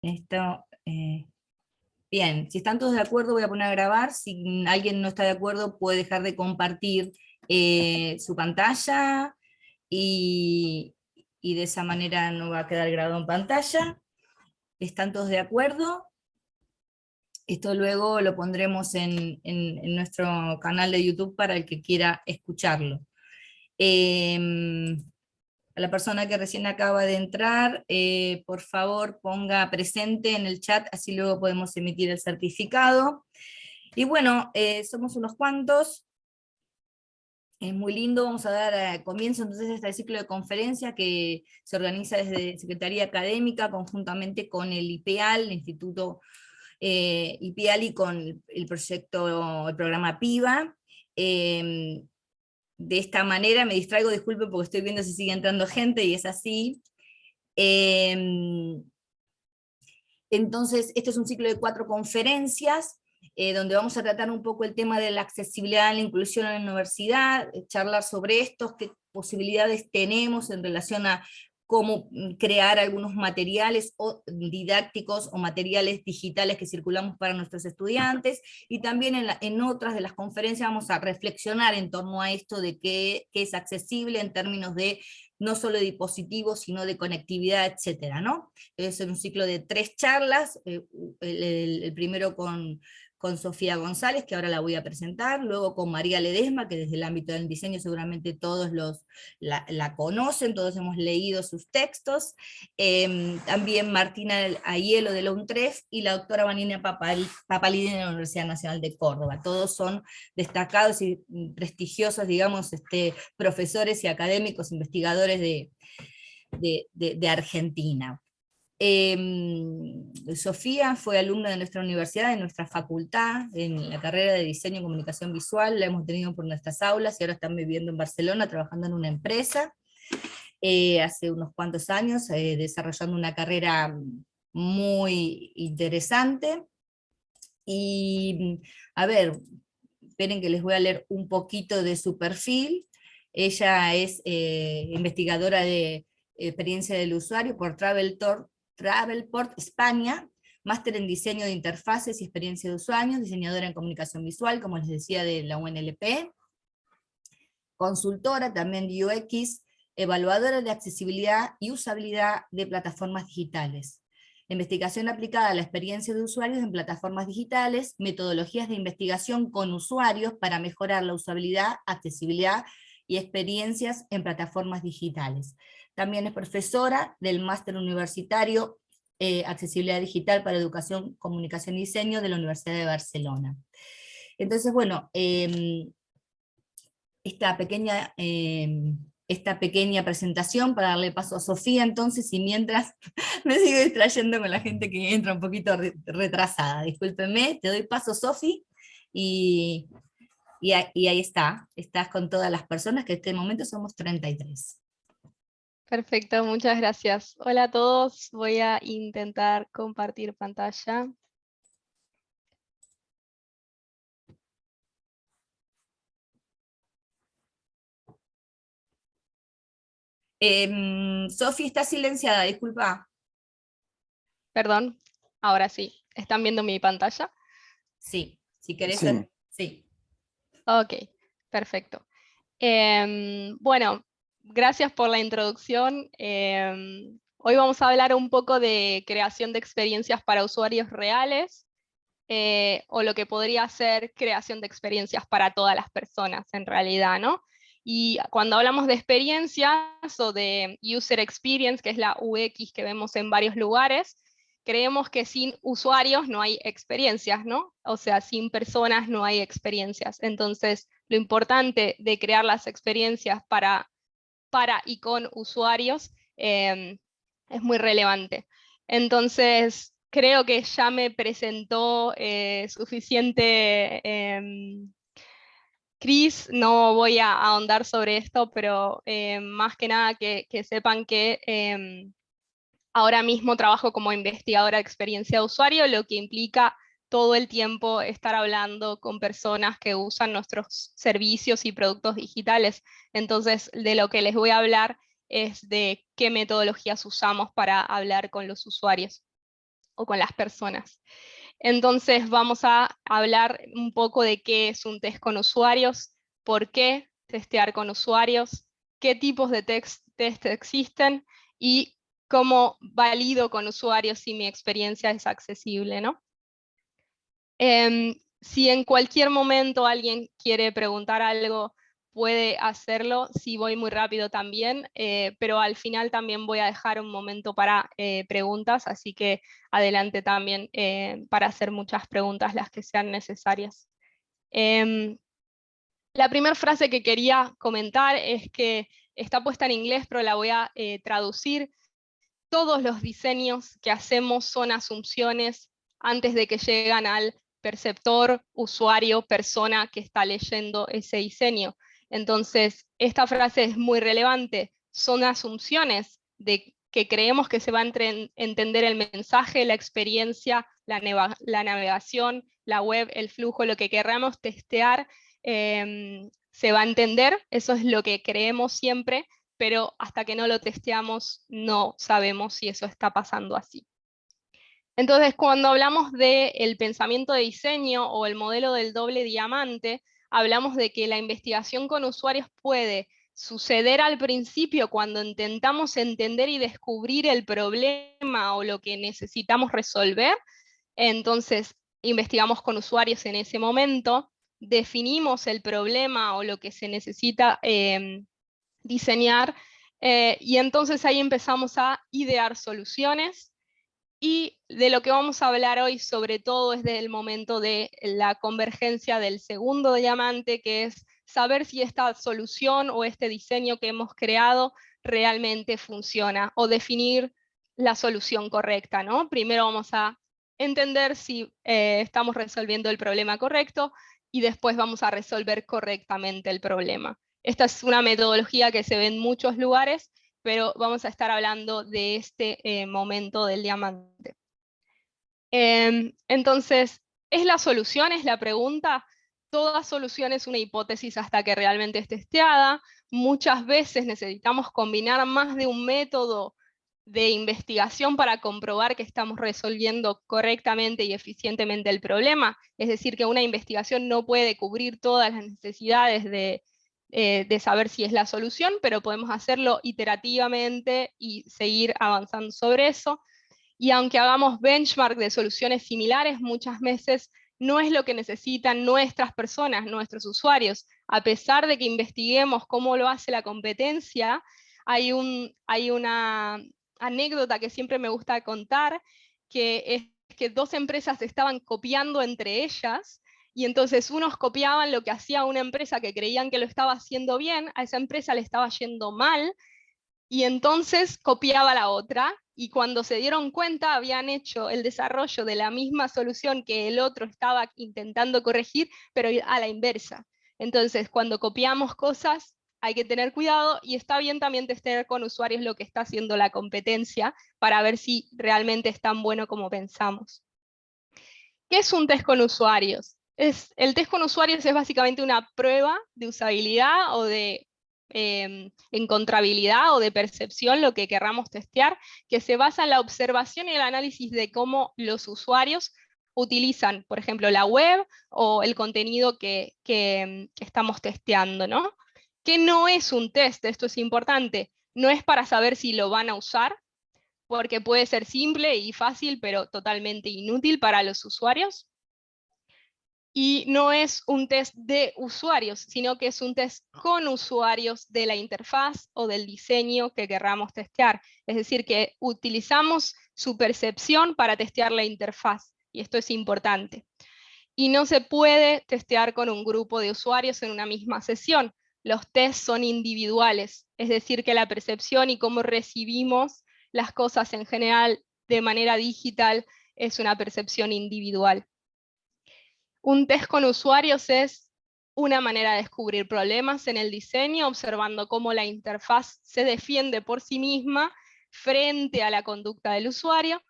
Esto, bien, si están todos de acuerdo voy a poner a grabar. Si alguien no está de acuerdo puede dejar de compartir su pantalla y, y de esa manera no va a quedar grabado en pantalla. ¿Están todos de acuerdo? Esto luego lo pondremos en nuestro canal de YouTube para el que quiera escucharlo. A la persona que recién acaba de entrar, por favor ponga presente en el chat, así luego podemos emitir el certificado. Y bueno, somos unos cuantos, es muy lindo, vamos a dar comienzo entonces a este ciclo de conferencia que se organiza desde Secretaría Académica, conjuntamente con el IPEAL, el Instituto IPEAL, y con el proyecto, el programa PIVA. De esta manera, me distraigo, disculpe porque estoy viendo si sigue entrando gente, y es así. Entonces, este es un ciclo de 4 conferencias, donde vamos a tratar un poco el tema de la accesibilidad y la inclusión en la universidad, charlar sobre esto, qué posibilidades tenemos en relación a cómo crear algunos materiales didácticos o materiales digitales que circulamos para nuestros estudiantes, y también en otras de las conferencias vamos a reflexionar en torno a esto de qué es accesible en términos de no solo de dispositivos, sino de conectividad, etcétera, ¿no? Es un ciclo de 3 charlas, el primero con Sofía González, que ahora la voy a presentar, luego con María Ledesma, que desde el ámbito del diseño seguramente todos la conocen, todos hemos leído sus textos, también Martina Aiello de la UNTREF, y la doctora Vanina Papalini de la Universidad Nacional de Córdoba. Todos son destacados y prestigiosos, digamos, profesores y académicos, investigadores de Argentina. Sofía fue alumna de nuestra universidad, de nuestra facultad, en la carrera de Diseño y Comunicación Visual, la hemos tenido por nuestras aulas, y ahora están viviendo en Barcelona, trabajando en una empresa, hace unos cuantos años, desarrollando una carrera muy interesante. Y, a ver, esperen que les voy a leer un poquito de su perfil. Ella es investigadora de experiencia del usuario por Travelport España, máster en diseño de interfaces y experiencia de usuarios, diseñadora en comunicación visual, como les decía, de la UNLP, consultora también de UX, evaluadora de accesibilidad y usabilidad de plataformas digitales. Investigación aplicada a la experiencia de usuarios en plataformas digitales, metodologías de investigación con usuarios para mejorar la usabilidad, accesibilidad y experiencias en plataformas digitales. También es profesora del máster universitario Accesibilidad Digital para Educación, Comunicación y Diseño de la Universidad de Barcelona. Entonces, bueno, esta pequeña presentación para darle paso a Sofía entonces, y mientras me sigo distrayendo con la gente que entra un poquito retrasada. Discúlpenme, te doy paso, Sofi, y ahí estás con todas las personas, que en este momento somos 33. Perfecto, muchas gracias. Hola a todos, voy a intentar compartir pantalla. Sofi está silenciada, disculpa. Perdón, ahora sí. ¿Están viendo mi pantalla? Sí, si querés, Sí. sí. Ok, perfecto. Bueno, gracias por la introducción. Hoy vamos a hablar un poco de creación de experiencias para usuarios reales, o lo que podría ser creación de experiencias para todas las personas en realidad, ¿no? Y cuando hablamos de experiencias o de user experience, que es la UX que vemos en varios lugares, creemos que sin usuarios no hay experiencias, ¿no? O sea, sin personas no hay experiencias. Entonces, lo importante de crear las experiencias para y con usuarios es muy relevante. Entonces, creo que ya me presentó suficiente Cris, no voy a ahondar sobre esto, pero más que nada que sepan que ahora mismo trabajo como investigadora de experiencia de usuario, lo que implica todo el tiempo estar hablando con personas que usan nuestros servicios y productos digitales. Entonces, de lo que les voy a hablar es de qué metodologías usamos para hablar con los usuarios. o con las personas. Entonces vamos a hablar un poco de qué es un test con usuarios, por qué testear con usuarios, qué tipos de test existen y cómo valido con usuarios si mi experiencia es accesible, ¿no? Si en cualquier momento alguien quiere preguntar algo, puede hacerlo. Si voy muy rápido también, pero al final también voy a dejar un momento para preguntas, así que adelante también para hacer muchas preguntas, las que sean necesarias. La primera frase que quería comentar es que está puesta en inglés, pero la voy a traducir. Todos los diseños que hacemos son asunciones antes de que llegan al perceptor, usuario, persona que está leyendo ese diseño. Entonces, esta frase es muy relevante. Son asunciones de que creemos que se va a entender el mensaje, la experiencia, la navegación, la web, el flujo, lo que queramos testear, se va a entender. Eso es lo que creemos siempre, pero hasta que no lo testeamos no sabemos si eso está pasando así. Entonces, cuando hablamos del pensamiento de diseño o el modelo del doble diamante, hablamos de que la investigación con usuarios puede suceder al principio cuando intentamos entender y descubrir el problema o lo que necesitamos resolver. Entonces, investigamos con usuarios en ese momento, definimos el problema o lo que se necesita diseñar, y entonces ahí empezamos a idear soluciones. Y de lo que vamos a hablar hoy sobre todo es del momento de la convergencia del segundo diamante, que es saber si esta solución o este diseño que hemos creado realmente funciona, o definir la solución correcta, ¿no? Primero vamos a entender si estamos resolviendo el problema correcto, y después vamos a resolver correctamente el problema. Esta es una metodología que se ve en muchos lugares, pero vamos a estar hablando de este momento del diamante. Entonces, ¿es la solución? Es la pregunta. Toda solución es una hipótesis hasta que realmente es testeada. Muchas veces necesitamos combinar más de un método de investigación para comprobar que estamos resolviendo correctamente y eficientemente el problema. Es decir, que una investigación no puede cubrir todas las necesidades de saber si es la solución, pero podemos hacerlo iterativamente y seguir avanzando sobre eso. Y aunque hagamos benchmark de soluciones similares, muchas veces no es lo que necesitan nuestras personas, nuestros usuarios. A pesar de que investiguemos cómo lo hace la competencia, hay una anécdota que siempre me gusta contar, que es que dos empresas estaban copiando entre ellas, y entonces unos copiaban lo que hacía una empresa que creían que lo estaba haciendo bien, a esa empresa le estaba yendo mal, y entonces copiaba la otra, y cuando se dieron cuenta habían hecho el desarrollo de la misma solución que el otro estaba intentando corregir, pero a la inversa. Entonces, cuando copiamos cosas, hay que tener cuidado, y está bien también testear con usuarios lo que está haciendo la competencia para ver si realmente es tan bueno como pensamos. ¿Qué es un test con usuarios? El test con usuarios es básicamente una prueba de usabilidad o de encontrabilidad o de percepción, lo que querramos testear, que se basa en la observación y el análisis de cómo los usuarios utilizan, por ejemplo, la web o el contenido que estamos testeando, ¿no? ¿Qué no es un test? Esto es importante. No es para saber si lo van a usar, porque puede ser simple y fácil, pero totalmente inútil para los usuarios. Y no es un test de usuarios, sino que es un test con usuarios de la interfaz o del diseño que querramos testear. Es decir, que utilizamos su percepción para testear la interfaz, y esto es importante. Y no se puede testear con un grupo de usuarios en una misma sesión. Los tests son individuales, es decir, que la percepción y cómo recibimos las cosas en general de manera digital es una percepción individual. Un test con usuarios es una manera de descubrir problemas en el diseño, observando cómo la interfaz se defiende por sí misma frente a la conducta del usuario.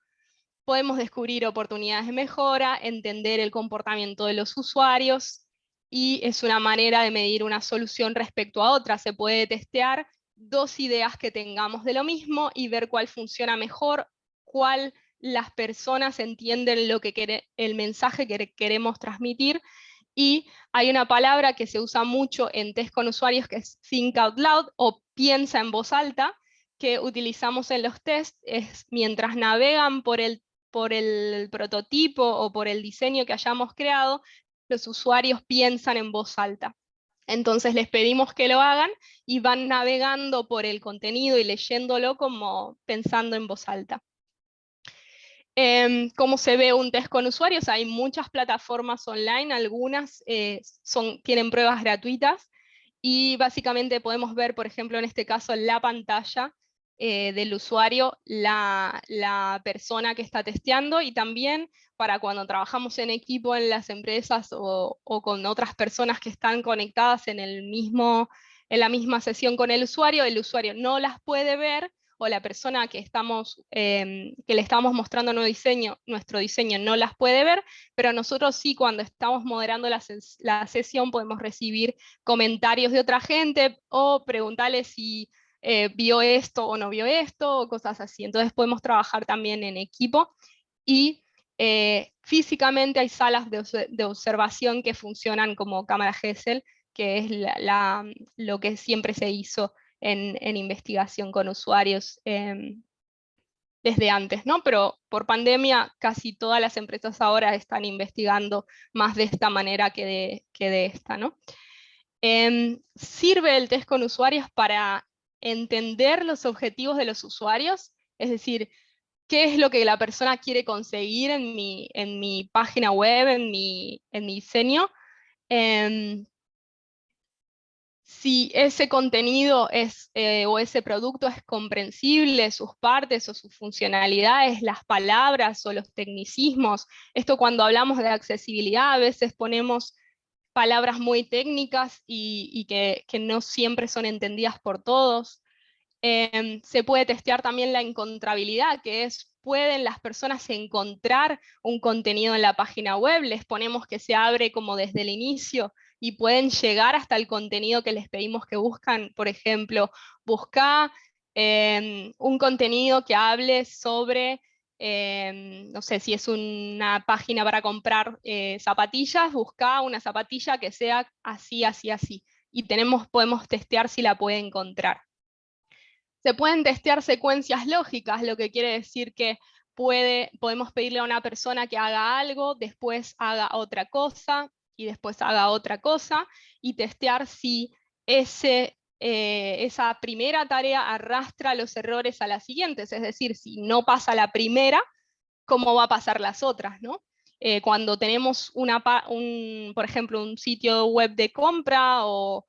Podemos descubrir oportunidades de mejora, entender el comportamiento de los usuarios, y es una manera de medir una solución respecto a otra. Se puede testear dos ideas que tengamos de lo mismo y ver cuál funciona mejor, cuál las personas entienden el mensaje que queremos transmitir. Y hay una palabra que se usa mucho en test con usuarios que es think out loud o piensa en voz alta, que utilizamos en los tests, es mientras navegan por el prototipo o por el diseño que hayamos creado, los usuarios piensan en voz alta. Entonces les pedimos que lo hagan y van navegando por el contenido y leyéndolo como pensando en voz alta. ¿Cómo se ve un test con usuarios? Hay muchas plataformas online, algunas tienen pruebas gratuitas, y básicamente podemos ver, por ejemplo, en este caso, en la pantalla del usuario, la persona que está testeando, y también para cuando trabajamos en equipo en las empresas o con otras personas que están conectadas en la misma sesión con el usuario no las puede ver, o la persona que le estamos mostrando nuestro diseño no las puede ver, pero nosotros sí, cuando estamos moderando la sesión, podemos recibir comentarios de otra gente o preguntarle si vio esto o no vio esto, o cosas así. Entonces podemos trabajar también en equipo, y físicamente hay salas de observación que funcionan como cámara Gesell, que es lo que siempre se hizo en investigación con usuarios desde antes, ¿no? Pero por pandemia casi todas las empresas ahora están investigando más de esta manera que de esta, ¿no? Sirve el test con usuarios para entender los objetivos de los usuarios, es decir, qué es lo que la persona quiere conseguir en mi página web, en mi diseño. Si ese contenido o ese producto es comprensible, sus partes o sus funcionalidades, las palabras o los tecnicismos. Esto, cuando hablamos de accesibilidad, a veces ponemos palabras muy técnicas y que no siempre son entendidas por todos. Se puede testear también la encontrabilidad, que es, ¿pueden las personas encontrar un contenido en la página web? Les ponemos que se abre como desde el inicio y pueden llegar hasta el contenido que les pedimos que buscan. Por ejemplo, busca un contenido que hable sobre, no sé, si es una página para comprar zapatillas, busca una zapatilla que sea así, así, así. Y podemos testear si la puede encontrar. Se pueden testear secuencias lógicas, lo que quiere decir que podemos pedirle a una persona que haga algo, después haga otra cosa, y después haga otra cosa, y testear si esa primera tarea arrastra los errores a las siguientes, es decir, si no pasa la primera, ¿cómo va a pasar las otras, ¿no? Cuando tenemos por ejemplo, un sitio web de compra, o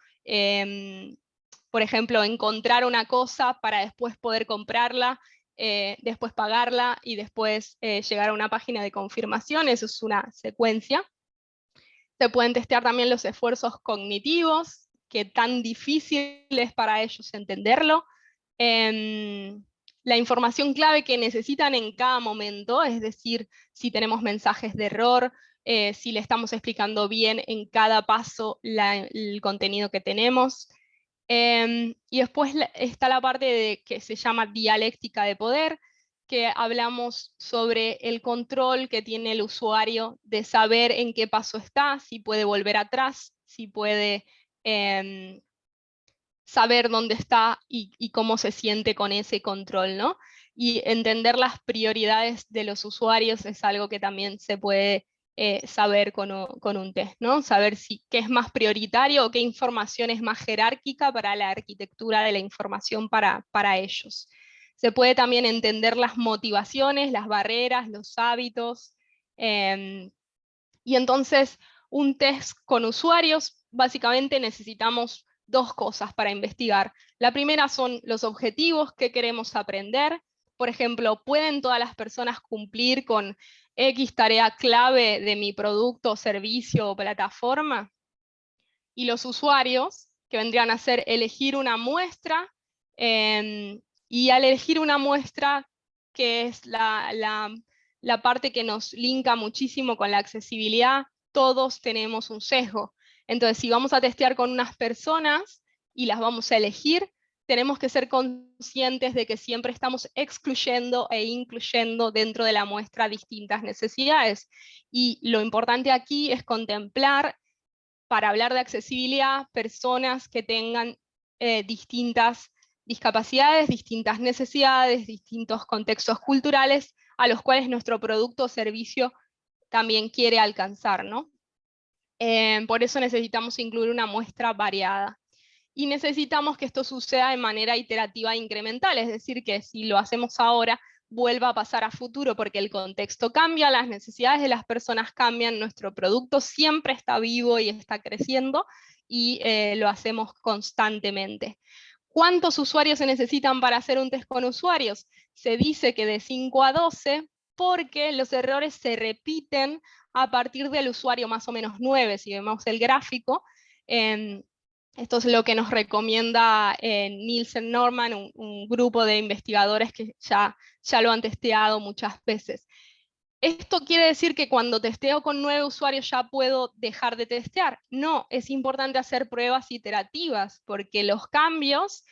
por ejemplo, encontrar una cosa para después poder comprarla, después pagarla y después llegar a una página de confirmación, eso es una secuencia. Se pueden testear también los esfuerzos cognitivos, que tan difícil es para ellos entenderlo. La información clave que necesitan en cada momento, es decir, si tenemos mensajes de error, si le estamos explicando bien en cada paso el contenido que tenemos. Y después está la parte que se llama dialéctica de poder, que hablamos sobre el control que tiene el usuario de saber en qué paso está, si puede volver atrás, si puede saber dónde está y cómo se siente con ese control, ¿no? Y entender las prioridades de los usuarios es algo que también se puede saber con un test, ¿no? Saber qué es más prioritario o qué información es más jerárquica para la arquitectura de la información para ellos. Se puede también entender las motivaciones, las barreras, los hábitos. Y entonces, un test con usuarios, básicamente necesitamos dos cosas para investigar. La primera son los objetivos que queremos aprender. Por ejemplo, ¿pueden todas las personas cumplir con X tarea clave de mi producto, servicio o plataforma? Y los usuarios, que vendrían a ser elegir una muestra, y al elegir una muestra, que es la parte que nos linka muchísimo con la accesibilidad, todos tenemos un sesgo. Entonces, si vamos a testear con unas personas y las vamos a elegir, tenemos que ser conscientes de que siempre estamos excluyendo e incluyendo dentro de la muestra distintas necesidades. Y lo importante aquí es contemplar, para hablar de accesibilidad, personas que tengan distintas discapacidades, distintas necesidades, distintos contextos culturales a los cuales nuestro producto o servicio también quiere alcanzar, ¿no? Por eso necesitamos incluir una muestra variada. Y necesitamos que esto suceda de manera iterativa e incremental, es decir, que si lo hacemos ahora, vuelva a pasar a futuro, porque el contexto cambia, las necesidades de las personas cambian, nuestro producto siempre está vivo y está creciendo, y lo hacemos constantemente. ¿Cuántos usuarios se necesitan para hacer un test con usuarios? Se dice que de 5 a 12, porque los errores se repiten a partir del usuario más o menos 9, si vemos el gráfico. Esto es lo que nos recomienda Nielsen Norman, un grupo de investigadores que ya lo han testeado muchas veces. ¿Esto quiere decir que cuando testeo con 9 usuarios ya puedo dejar de testear? No, es importante hacer pruebas iterativas, porque los cambios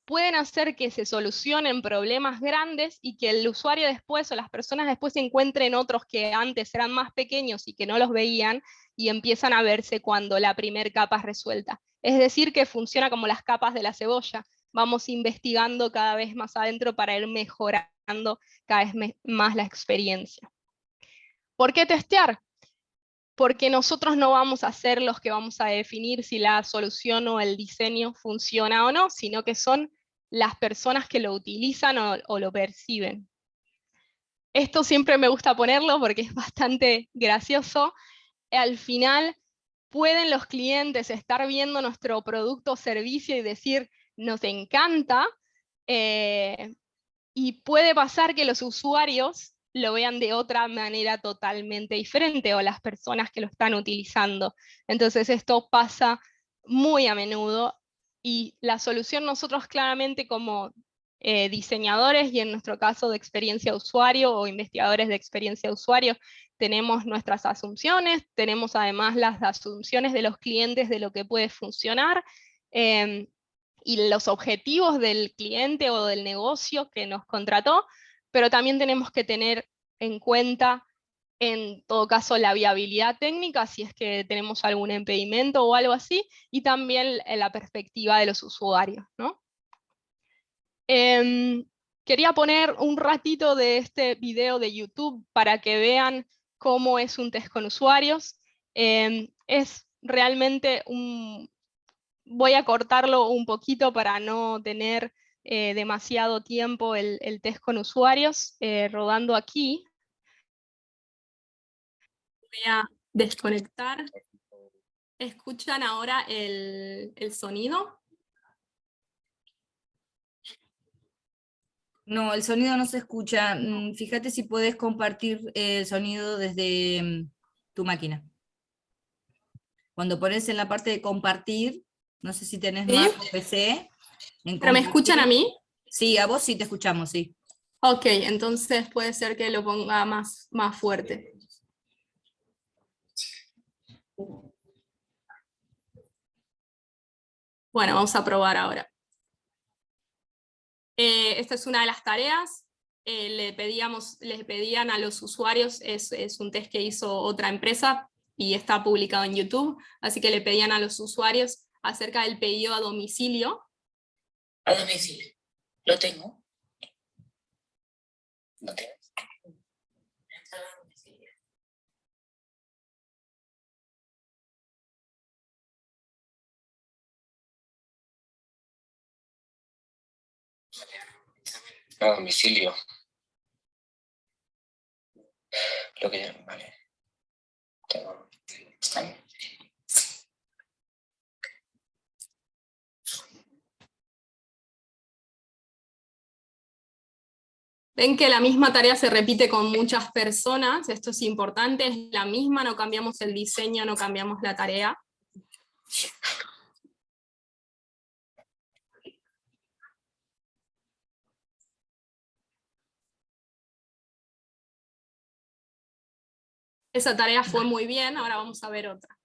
pueden hacer que se solucionen problemas grandes y que el usuario después o las personas después encuentren otros que antes eran más pequeños y que no los veían y empiezan a verse cuando la primera capa es resuelta. Es decir, que funciona como las capas de la cebolla. Vamos investigando cada vez más adentro para ir mejorando cada vez más la experiencia. ¿Por qué testear? Porque nosotros no vamos a ser los que vamos a definir si la solución o el diseño funciona o no, sino que son las personas que lo utilizan o lo perciben. Esto siempre me gusta ponerlo porque es bastante gracioso. Al final, pueden los clientes estar viendo nuestro producto o servicio y decir, nos encanta, y puede pasar que los usuarios lo vean de otra manera totalmente diferente, o las personas que lo están utilizando. Entonces esto pasa muy a menudo, y la solución nosotros claramente como diseñadores, y en nuestro caso de experiencia de usuario o investigadores de experiencia de usuario, tenemos nuestras asunciones, tenemos además las asunciones de los clientes de lo que puede funcionar, y los objetivos del cliente o del negocio que nos contrató, pero también tenemos que tener en cuenta, en todo caso, la viabilidad técnica, si es que tenemos algún impedimento o algo así, y también la perspectiva de los usuarios, ¿no? Quería poner un ratito de este video de YouTube para que vean cómo es un test con usuarios. Es realmente voy a cortarlo un poquito para no tener demasiado tiempo el test con usuarios rodando aquí. Voy a desconectar. ¿Escuchan ahora el sonido? No, el sonido no se escucha. Fíjate si puedes compartir el sonido desde tu máquina. Cuando pones en la parte de compartir, no sé si tenés ¿Sí? Mac o PC. ¿Pero me escuchan a mí? Sí, a vos sí te escuchamos, sí. Ok, entonces puede ser que lo ponga más fuerte. Bueno, vamos a probar ahora. Esta es una de las tareas. Les pedían a los usuarios, es un test que hizo otra empresa y está publicado en YouTube, así que le pedían a los usuarios acerca del pedido a domicilio. A domicilio. ¿Lo tengo? ¿No tengo? A domicilio. Lo que vale. Tengo. Está bien. Ven que la misma tarea se repite con muchas personas, esto es importante, es la misma, no cambiamos el diseño, no cambiamos la tarea. Esa tarea fue muy bien, ahora vamos a ver otra.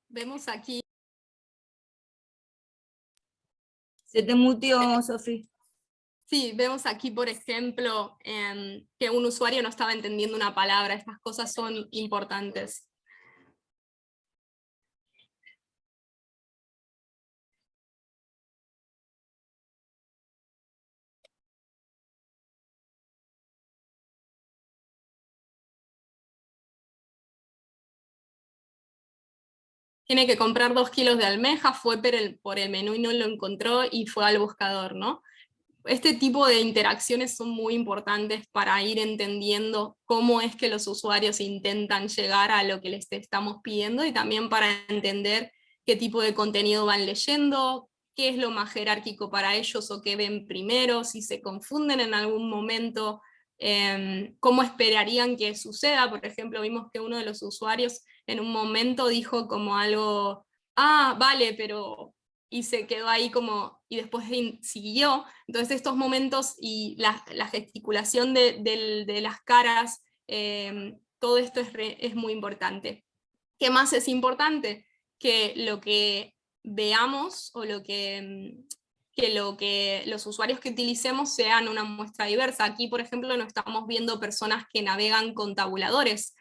Vemos aquí. Se te muteó, Sofi. Sí, vemos aquí, por ejemplo, que un usuario no estaba entendiendo una palabra. Estas cosas son importantes. Tiene que comprar 2 kilos de almejas, fue por el menú y no lo encontró y fue al buscador, ¿no? Este tipo de interacciones son muy importantes para ir entendiendo cómo es que los usuarios intentan llegar a lo que les estamos pidiendo y también para entender qué tipo de contenido van leyendo, qué es lo más jerárquico para ellos o qué ven primero, si se confunden en algún momento, cómo esperarían que suceda. Por ejemplo, vimos que uno de los usuarios en un momento dijo como algo, ah, vale, pero... y se quedó ahí como, y después siguió. Entonces estos momentos y la gesticulación de las caras, todo esto es muy importante. ¿Qué más es importante? Que lo que veamos o lo que los usuarios que utilicemos sean una muestra diversa. Aquí, por ejemplo, no estamos viendo personas que navegan con tabuladores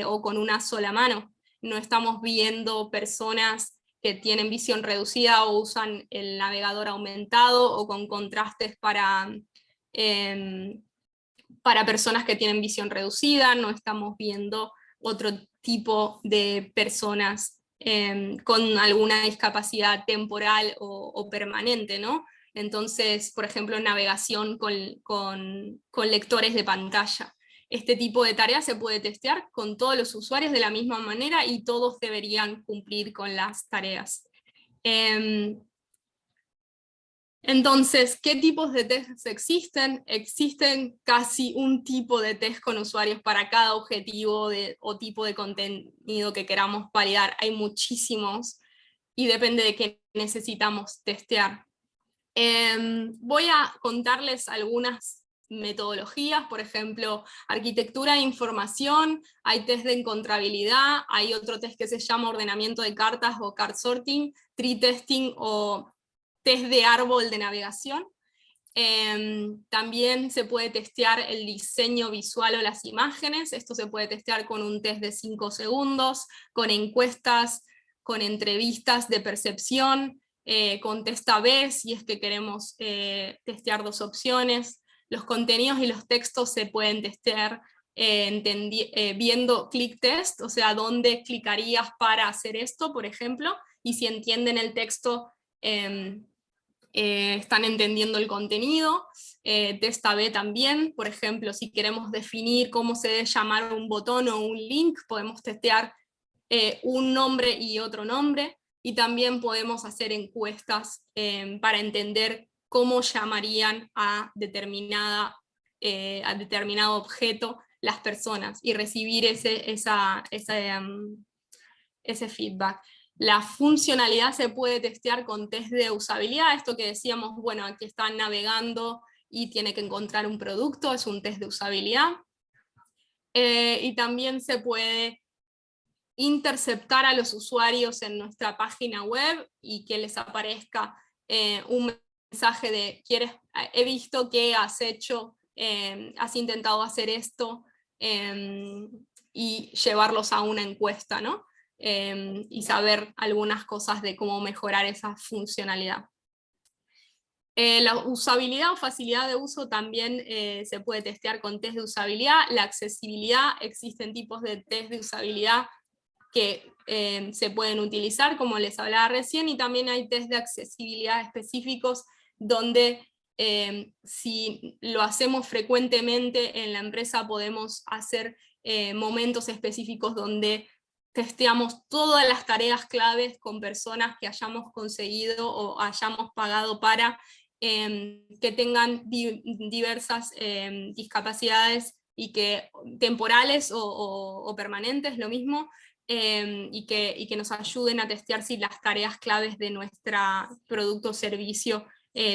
o con una sola mano. No estamos viendo personas que tienen visión reducida o usan el navegador aumentado o con contrastes para personas que tienen visión reducida. No estamos viendo otro tipo de personas con alguna discapacidad temporal o permanente, ¿no? Entonces, por ejemplo, navegación con lectores de pantalla. Este tipo de tareas se puede testear con todos los usuarios de la misma manera y todos deberían cumplir con las tareas. Entonces, ¿qué tipos de tests existen? Existen casi un tipo de test con usuarios para cada objetivo o tipo de contenido que queramos validar. Hay muchísimos y depende de qué necesitamos testear. Voy a contarles algunas metodologías, por ejemplo, arquitectura de información, hay test de encontrabilidad, hay otro test que se llama ordenamiento de cartas o card sorting, tree testing o test de árbol de navegación. También se puede testear el diseño visual o las imágenes. Esto se puede testear con un test de 5 segundos, con encuestas, con entrevistas de percepción, con test A/B si es que queremos testear 2 opciones. Los contenidos y los textos se pueden testear viendo click test, o sea, dónde clicarías para hacer esto, por ejemplo, y si entienden el texto, están entendiendo el contenido. Test A/B también, por ejemplo, si queremos definir cómo se debe llamar un botón o un link, podemos testear un nombre y otro nombre, y también podemos hacer encuestas para entender cómo llamarían a determinado objeto las personas y recibir ese feedback. La funcionalidad se puede testear con test de usabilidad, esto que decíamos, bueno, aquí están navegando y tiene que encontrar un producto, es un test de usabilidad. Y también se puede interceptar a los usuarios en nuestra página web y que les aparezca un mensaje de, he visto que has hecho, has intentado hacer esto, y llevarlos a una encuesta, ¿no? Y saber algunas cosas de cómo mejorar esa funcionalidad. La usabilidad o facilidad de uso también se puede testear con test de usabilidad. La accesibilidad, existen tipos de test de usabilidad que se pueden utilizar, como les hablaba recién, y también hay test de accesibilidad específicos donde si lo hacemos frecuentemente en la empresa podemos hacer momentos específicos donde testeamos todas las tareas claves con personas que hayamos conseguido o hayamos pagado para que tengan diversas discapacidades y que temporales o permanentes, lo mismo, y que nos ayuden a testear si las tareas claves de nuestro producto o servicio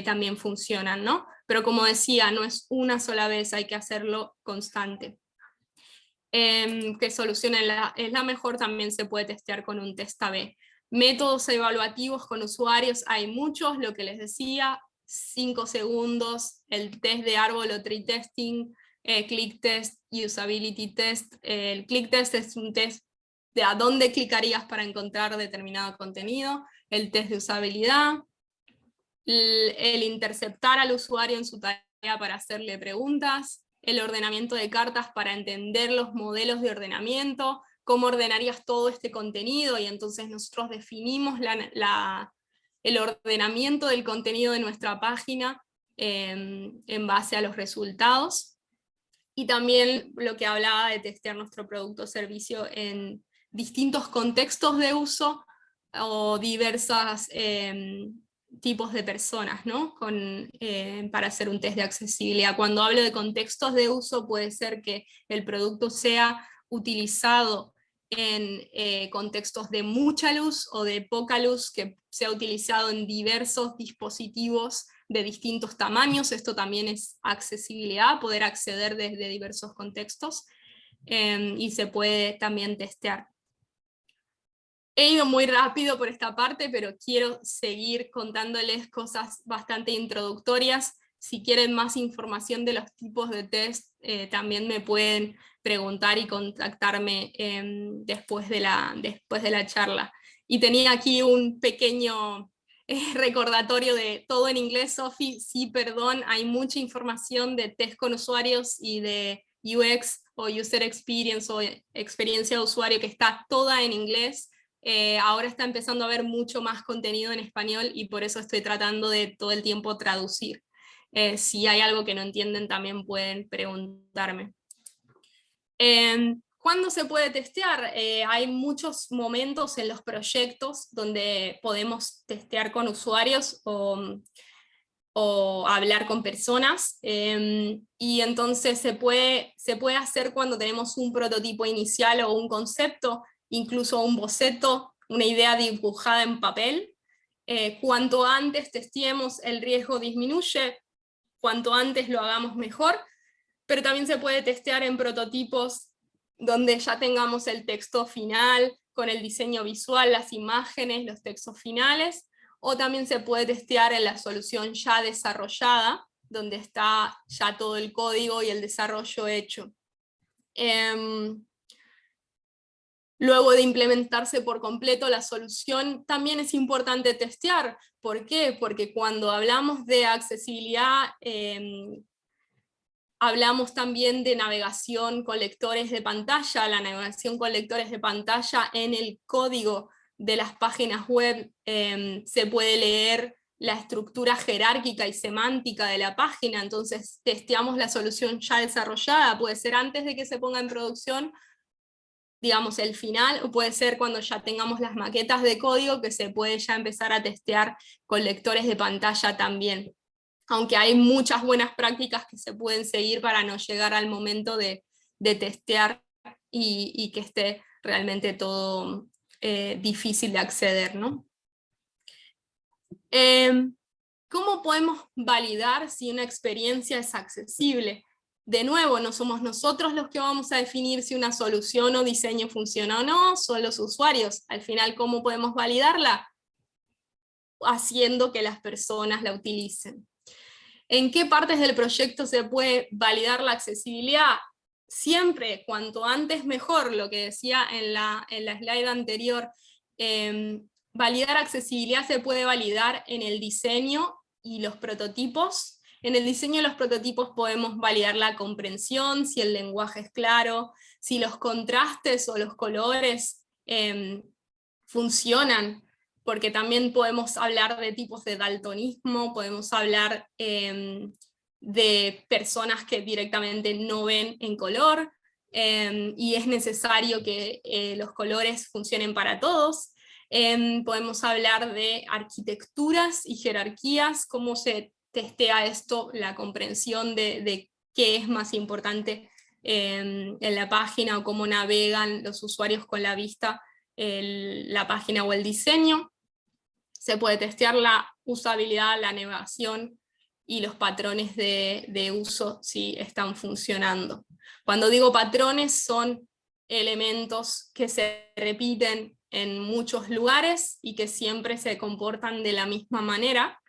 también funcionan, ¿no? Pero como decía, no es una sola vez, hay que hacerlo constante. Que solución es la mejor, también se puede testear con un test A/B. Métodos evaluativos con usuarios hay muchos, lo que les decía, 5 segundos, el test de árbol o tree testing, click test, usability test. El click test es un test de a dónde clicarías para encontrar determinado contenido, el test de usabilidad, el interceptar al usuario en su tarea para hacerle preguntas, el ordenamiento de cartas para entender los modelos de ordenamiento, cómo ordenarías todo este contenido, y entonces nosotros definimos el ordenamiento del contenido de nuestra página en base a los resultados. Y también lo que hablaba de testear nuestro producto o servicio en distintos contextos de uso o diversos tipos de personas, ¿no? Para hacer un test de accesibilidad. Cuando hablo de contextos de uso, puede ser que el producto sea utilizado en contextos de mucha luz o de poca luz, que sea utilizado en diversos dispositivos de distintos tamaños. Esto también es accesibilidad, poder acceder desde diversos contextos, y se puede también testear. He ido muy rápido por esta parte, pero quiero seguir contándoles cosas bastante introductorias. Si quieren más información de los tipos de test, también me pueden preguntar y contactarme después de la charla. Y tenía aquí un pequeño recordatorio de todo en inglés, Sofi. Sí, perdón, hay mucha información de test con usuarios y de UX o User Experience o experiencia de usuario que está toda en inglés. Ahora está empezando a haber mucho más contenido en español y por eso estoy tratando de todo el tiempo traducir. Si hay algo que no entienden también pueden preguntarme. ¿Cuándo se puede testear? Hay muchos momentos en los proyectos donde podemos testear con usuarios o hablar con personas, y entonces se puede hacer cuando tenemos un prototipo inicial o un concepto, incluso un boceto, una idea dibujada en papel. Cuanto antes testeemos, el riesgo disminuye, cuanto antes lo hagamos mejor, pero también se puede testear en prototipos donde ya tengamos el texto final, con el diseño visual, las imágenes, los textos finales, o también se puede testear en la solución ya desarrollada, donde está ya todo el código y el desarrollo hecho. Luego de implementarse por completo la solución, también es importante testear. ¿Por qué? Porque cuando hablamos de accesibilidad, hablamos también de navegación con lectores de pantalla. La navegación con lectores de pantalla en el código de las páginas web se puede leer la estructura jerárquica y semántica de la página, entonces testeamos la solución ya desarrollada, puede ser antes de que se ponga en producción, digamos el final, o puede ser cuando ya tengamos las maquetas de código que se puede ya empezar a testear con lectores de pantalla también. Aunque hay muchas buenas prácticas que se pueden seguir para no llegar al momento de testear y que esté realmente todo difícil de acceder, ¿no? ¿Cómo podemos validar si una experiencia es accesible? De nuevo, no somos nosotros los que vamos a definir si una solución o diseño funciona o no, son los usuarios. Al final, ¿cómo podemos validarla? Haciendo que las personas la utilicen. ¿En qué partes del proyecto se puede validar la accesibilidad? Siempre, cuanto antes mejor, lo que decía en la slide anterior. Validar accesibilidad se puede validar en el diseño y los prototipos. En el diseño de los prototipos podemos validar la comprensión, si el lenguaje es claro, si los contrastes o los colores funcionan, porque también podemos hablar de tipos de daltonismo, podemos hablar de personas que directamente no ven en color, y es necesario que los colores funcionen para todos. Podemos hablar de arquitecturas y jerarquías, cómo se testea esto, la comprensión de qué es más importante en la página, o cómo navegan los usuarios con la vista la página o el diseño. Se puede testear la usabilidad, la navegación y los patrones de uso si están funcionando. Cuando digo patrones son elementos que se repiten en muchos lugares y que siempre se comportan de la misma manera.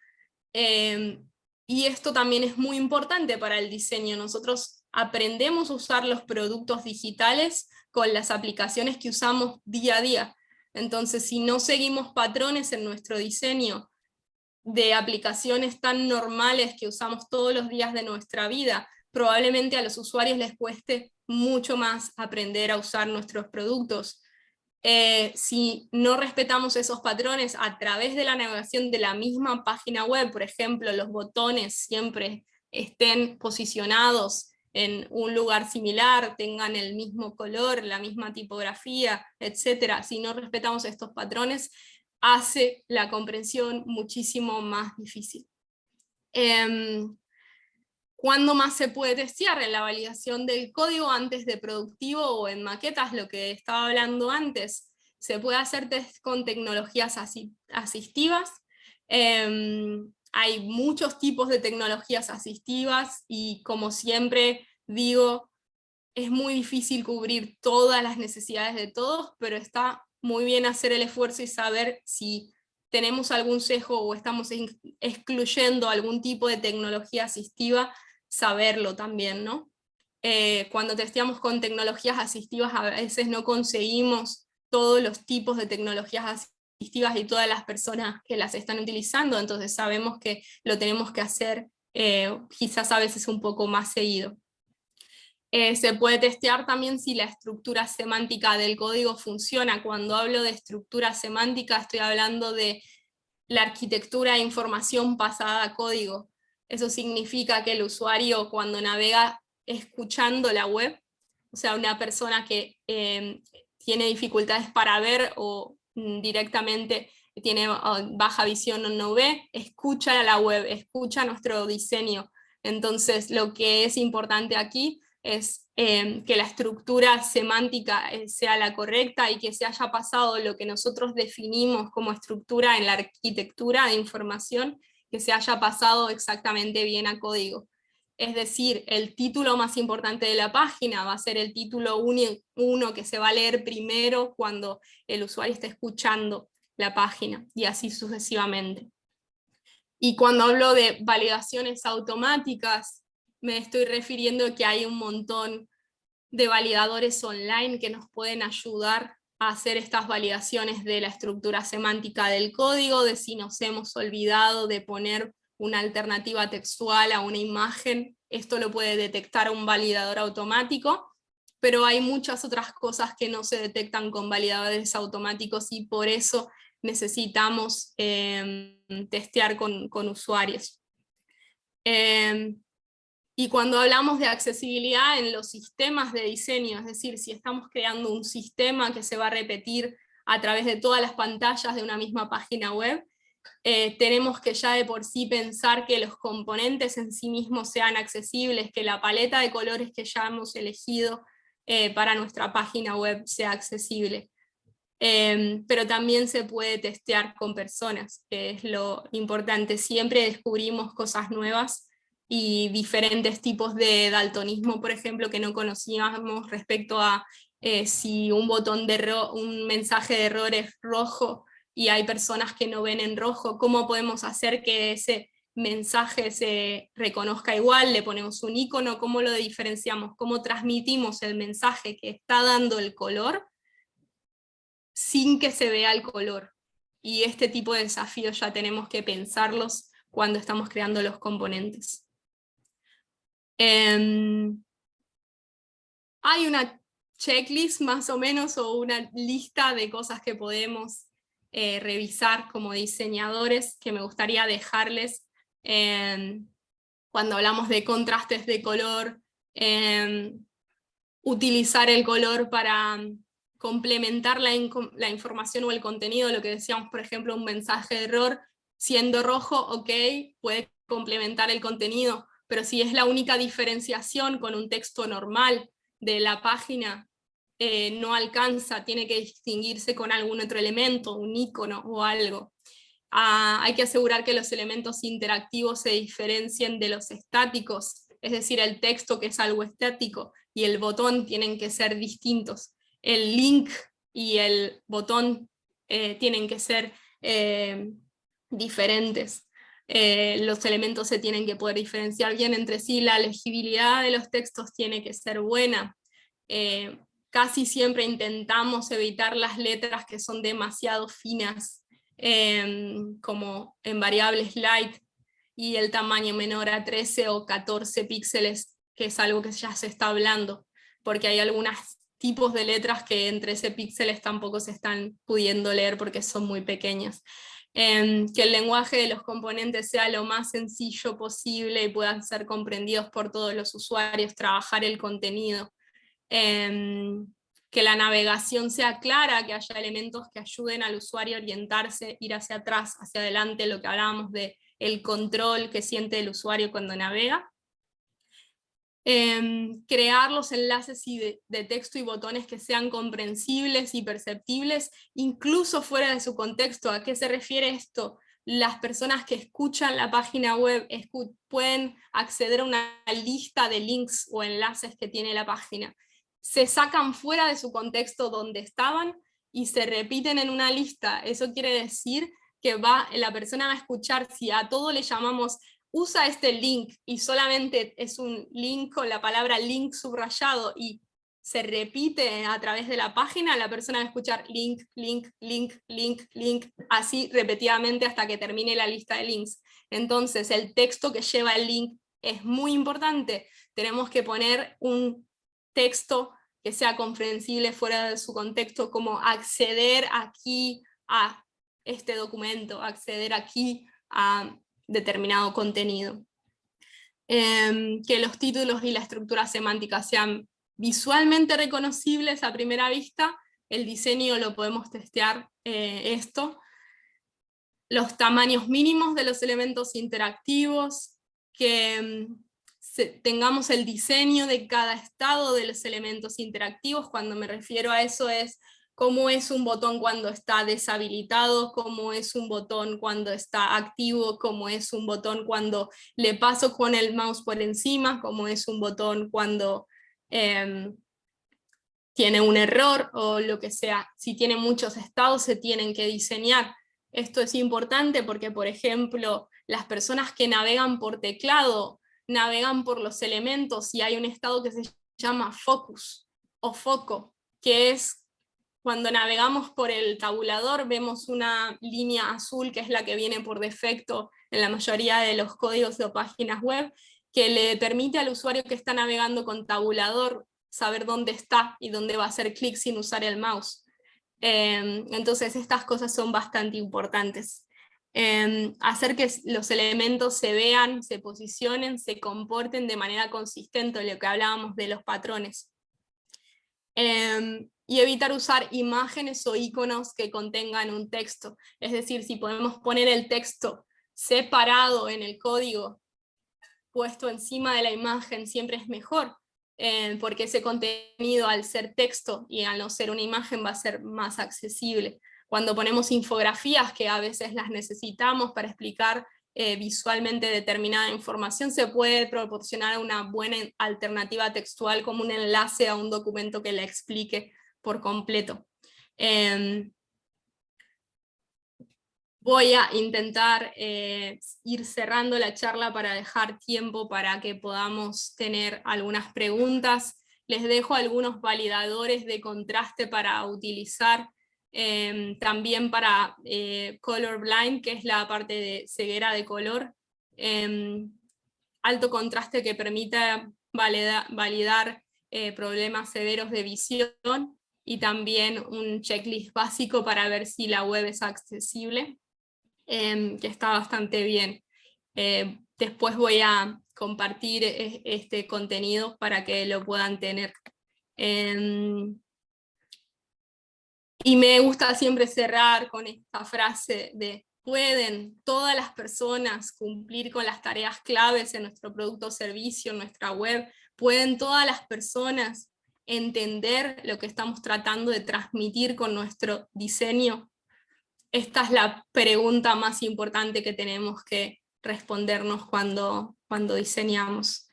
Y esto también es muy importante para el diseño. Nosotros aprendemos a usar los productos digitales con las aplicaciones que usamos día a día. Entonces, si no seguimos patrones en nuestro diseño de aplicaciones tan normales que usamos todos los días de nuestra vida, probablemente a los usuarios les cueste mucho más aprender a usar nuestros productos. Si no respetamos esos patrones a través de la navegación de la misma página web, por ejemplo, los botones siempre estén posicionados en un lugar similar, tengan el mismo color, la misma tipografía, etc. Si no respetamos estos patrones, hace la comprensión muchísimo más difícil. ¿Cuándo más se puede testear? En la validación del código antes de productivo o en maquetas, lo que estaba hablando antes. Se puede hacer test con tecnologías asistivas. Hay muchos tipos de tecnologías asistivas y, como siempre digo, es muy difícil cubrir todas las necesidades de todos, pero está muy bien hacer el esfuerzo y saber si tenemos algún sesgo o estamos excluyendo algún tipo de tecnología asistiva, saberlo también, ¿no? Cuando testeamos con tecnologías asistivas, a veces no conseguimos todos los tipos de tecnologías asistivas y todas las personas que las están utilizando, entonces sabemos que lo tenemos que hacer quizás a veces un poco más seguido. Se puede testear también si la estructura semántica del código funciona. Cuando hablo de estructura semántica estoy hablando de la arquitectura de información pasada a código. Eso significa que el usuario, cuando navega escuchando la web, o sea, una persona que tiene dificultades para ver o directamente tiene baja visión o no ve, escucha la web, escucha nuestro diseño. Entonces, lo que es importante aquí es que la estructura semántica sea la correcta y que se haya pasado lo que nosotros definimos como estructura en la arquitectura de información, que se haya pasado exactamente bien a código. Es decir, el título más importante de la página va a ser el título 1 que se va a leer primero cuando el usuario está escuchando la página, y así sucesivamente. Y cuando hablo de validaciones automáticas, me estoy refiriendo a que hay un montón de validadores online que nos pueden ayudar a hacer estas validaciones de la estructura semántica del código, de si nos hemos olvidado de poner una alternativa textual a una imagen. Esto lo puede detectar un validador automático, pero hay muchas otras cosas que no se detectan con validadores automáticos y por eso necesitamos testear con usuarios. Y cuando hablamos de accesibilidad en los sistemas de diseño, es decir, si estamos creando un sistema que se va a repetir a través de todas las pantallas de una misma página web, tenemos que ya de por sí pensar que los componentes en sí mismos sean accesibles, que la paleta de colores que ya hemos elegido para nuestra página web sea accesible. Pero también se puede testear con personas, que es lo importante. Siempre descubrimos cosas nuevas y diferentes tipos de daltonismo, por ejemplo, que no conocíamos respecto a si un botón un mensaje de error es rojo y hay personas que no ven en rojo, ¿cómo podemos hacer que ese mensaje se reconozca igual? Le ponemos un icono, ¿cómo lo diferenciamos? ¿Cómo transmitimos el mensaje que está dando el color sin que se vea el color? Y este tipo de desafíos ya tenemos que pensarlos cuando estamos creando los componentes. Hay una checklist más o menos, o una lista de cosas que podemos revisar como diseñadores, que me gustaría dejarles cuando hablamos de contrastes de color, utilizar el color para complementar la información o el contenido, lo que decíamos, por ejemplo, un mensaje de error, siendo rojo, ok, puede complementar el contenido, pero si es la única diferenciación con un texto normal de la página, no alcanza, tiene que distinguirse con algún otro elemento, un icono o algo. Hay que asegurar que los elementos interactivos se diferencien de los estáticos, es decir, el texto, que es algo estático, y el botón tienen que ser distintos. el link y el botón tienen que ser diferentes. Los elementos se tienen que poder diferenciar bien entre sí, la legibilidad de los textos tiene que ser buena. Casi siempre intentamos evitar las letras que son demasiado finas, como en variables light, y el tamaño menor a 13 o 14 píxeles, que es algo que ya se está hablando, porque hay algunos tipos de letras que en 13 píxeles tampoco se están pudiendo leer porque son muy pequeñas. Que el lenguaje de los componentes sea lo más sencillo posible y puedan ser comprendidos por todos los usuarios, trabajar el contenido. Que la navegación sea clara, que haya elementos que ayuden al usuario a orientarse, ir hacia atrás, hacia adelante, lo que hablábamos de el control que siente el usuario cuando navega. Crear los enlaces de texto y botones que sean comprensibles y perceptibles, incluso fuera de su contexto. ¿A qué se refiere esto? Las personas que escuchan la página web pueden acceder a una lista de links o enlaces que tiene la página. Se sacan fuera de su contexto donde estaban y se repiten en una lista. Eso quiere decir que la persona va a escuchar, si a todo le llamamos usa este link y solamente es un link con la palabra link subrayado y se repite a través de la página, la persona va a escuchar link, link, link, link, link, así repetidamente hasta que termine la lista de links. Entonces el texto que lleva el link es muy importante. Tenemos que poner un texto que sea comprensible fuera de su contexto, como acceder aquí a este documento, acceder aquí a determinado contenido. Que los títulos y la estructura semántica sean visualmente reconocibles a primera vista. El diseño lo podemos testear esto. Los tamaños mínimos de los elementos interactivos, que tengamos el diseño de cada estado de los elementos interactivos. Cuando me refiero a eso es cómo es un botón cuando está deshabilitado, cómo es un botón cuando está activo, cómo es un botón cuando le paso con el mouse por encima, cómo es un botón cuando tiene un error o lo que sea. Si tiene muchos estados se tienen que diseñar. Esto es importante porque, por ejemplo, las personas que navegan por teclado, navegan por los elementos y hay un estado que se llama focus o foco, que es cuando navegamos por el tabulador vemos una línea azul que es la que viene por defecto en la mayoría de los códigos de páginas web, que le permite al usuario que está navegando con tabulador saber dónde está y dónde va a hacer clic sin usar el mouse. Entonces estas cosas son bastante importantes. Hacer que los elementos se vean, se posicionen, se comporten de manera consistente, lo que hablábamos de los patrones. Y evitar usar imágenes o iconos que contengan un texto. Es decir, si podemos poner el texto separado en el código, puesto encima de la imagen, siempre es mejor, porque ese contenido al ser texto y al no ser una imagen va a ser más accesible. Cuando ponemos infografías, que a veces las necesitamos para explicar visualmente determinada información, se puede proporcionar una buena alternativa textual como un enlace a un documento que la explique por completo. Voy a intentar ir cerrando la charla para dejar tiempo para que podamos tener algunas preguntas. Les dejo algunos validadores de contraste para utilizar, también para colorblind, que es la parte de ceguera de color. Alto contraste que permita validar problemas severos de visión, y también un checklist básico para ver si la web es accesible. Que está bastante bien. Después voy a compartir este contenido para que lo puedan tener. Y me gusta siempre cerrar con esta frase de: ¿pueden todas las personas cumplir con las tareas claves en nuestro producto o servicio, en nuestra web? ¿Pueden todas las personas entender lo que estamos tratando de transmitir con nuestro diseño? Esta es la pregunta más importante que tenemos que respondernos cuando diseñamos.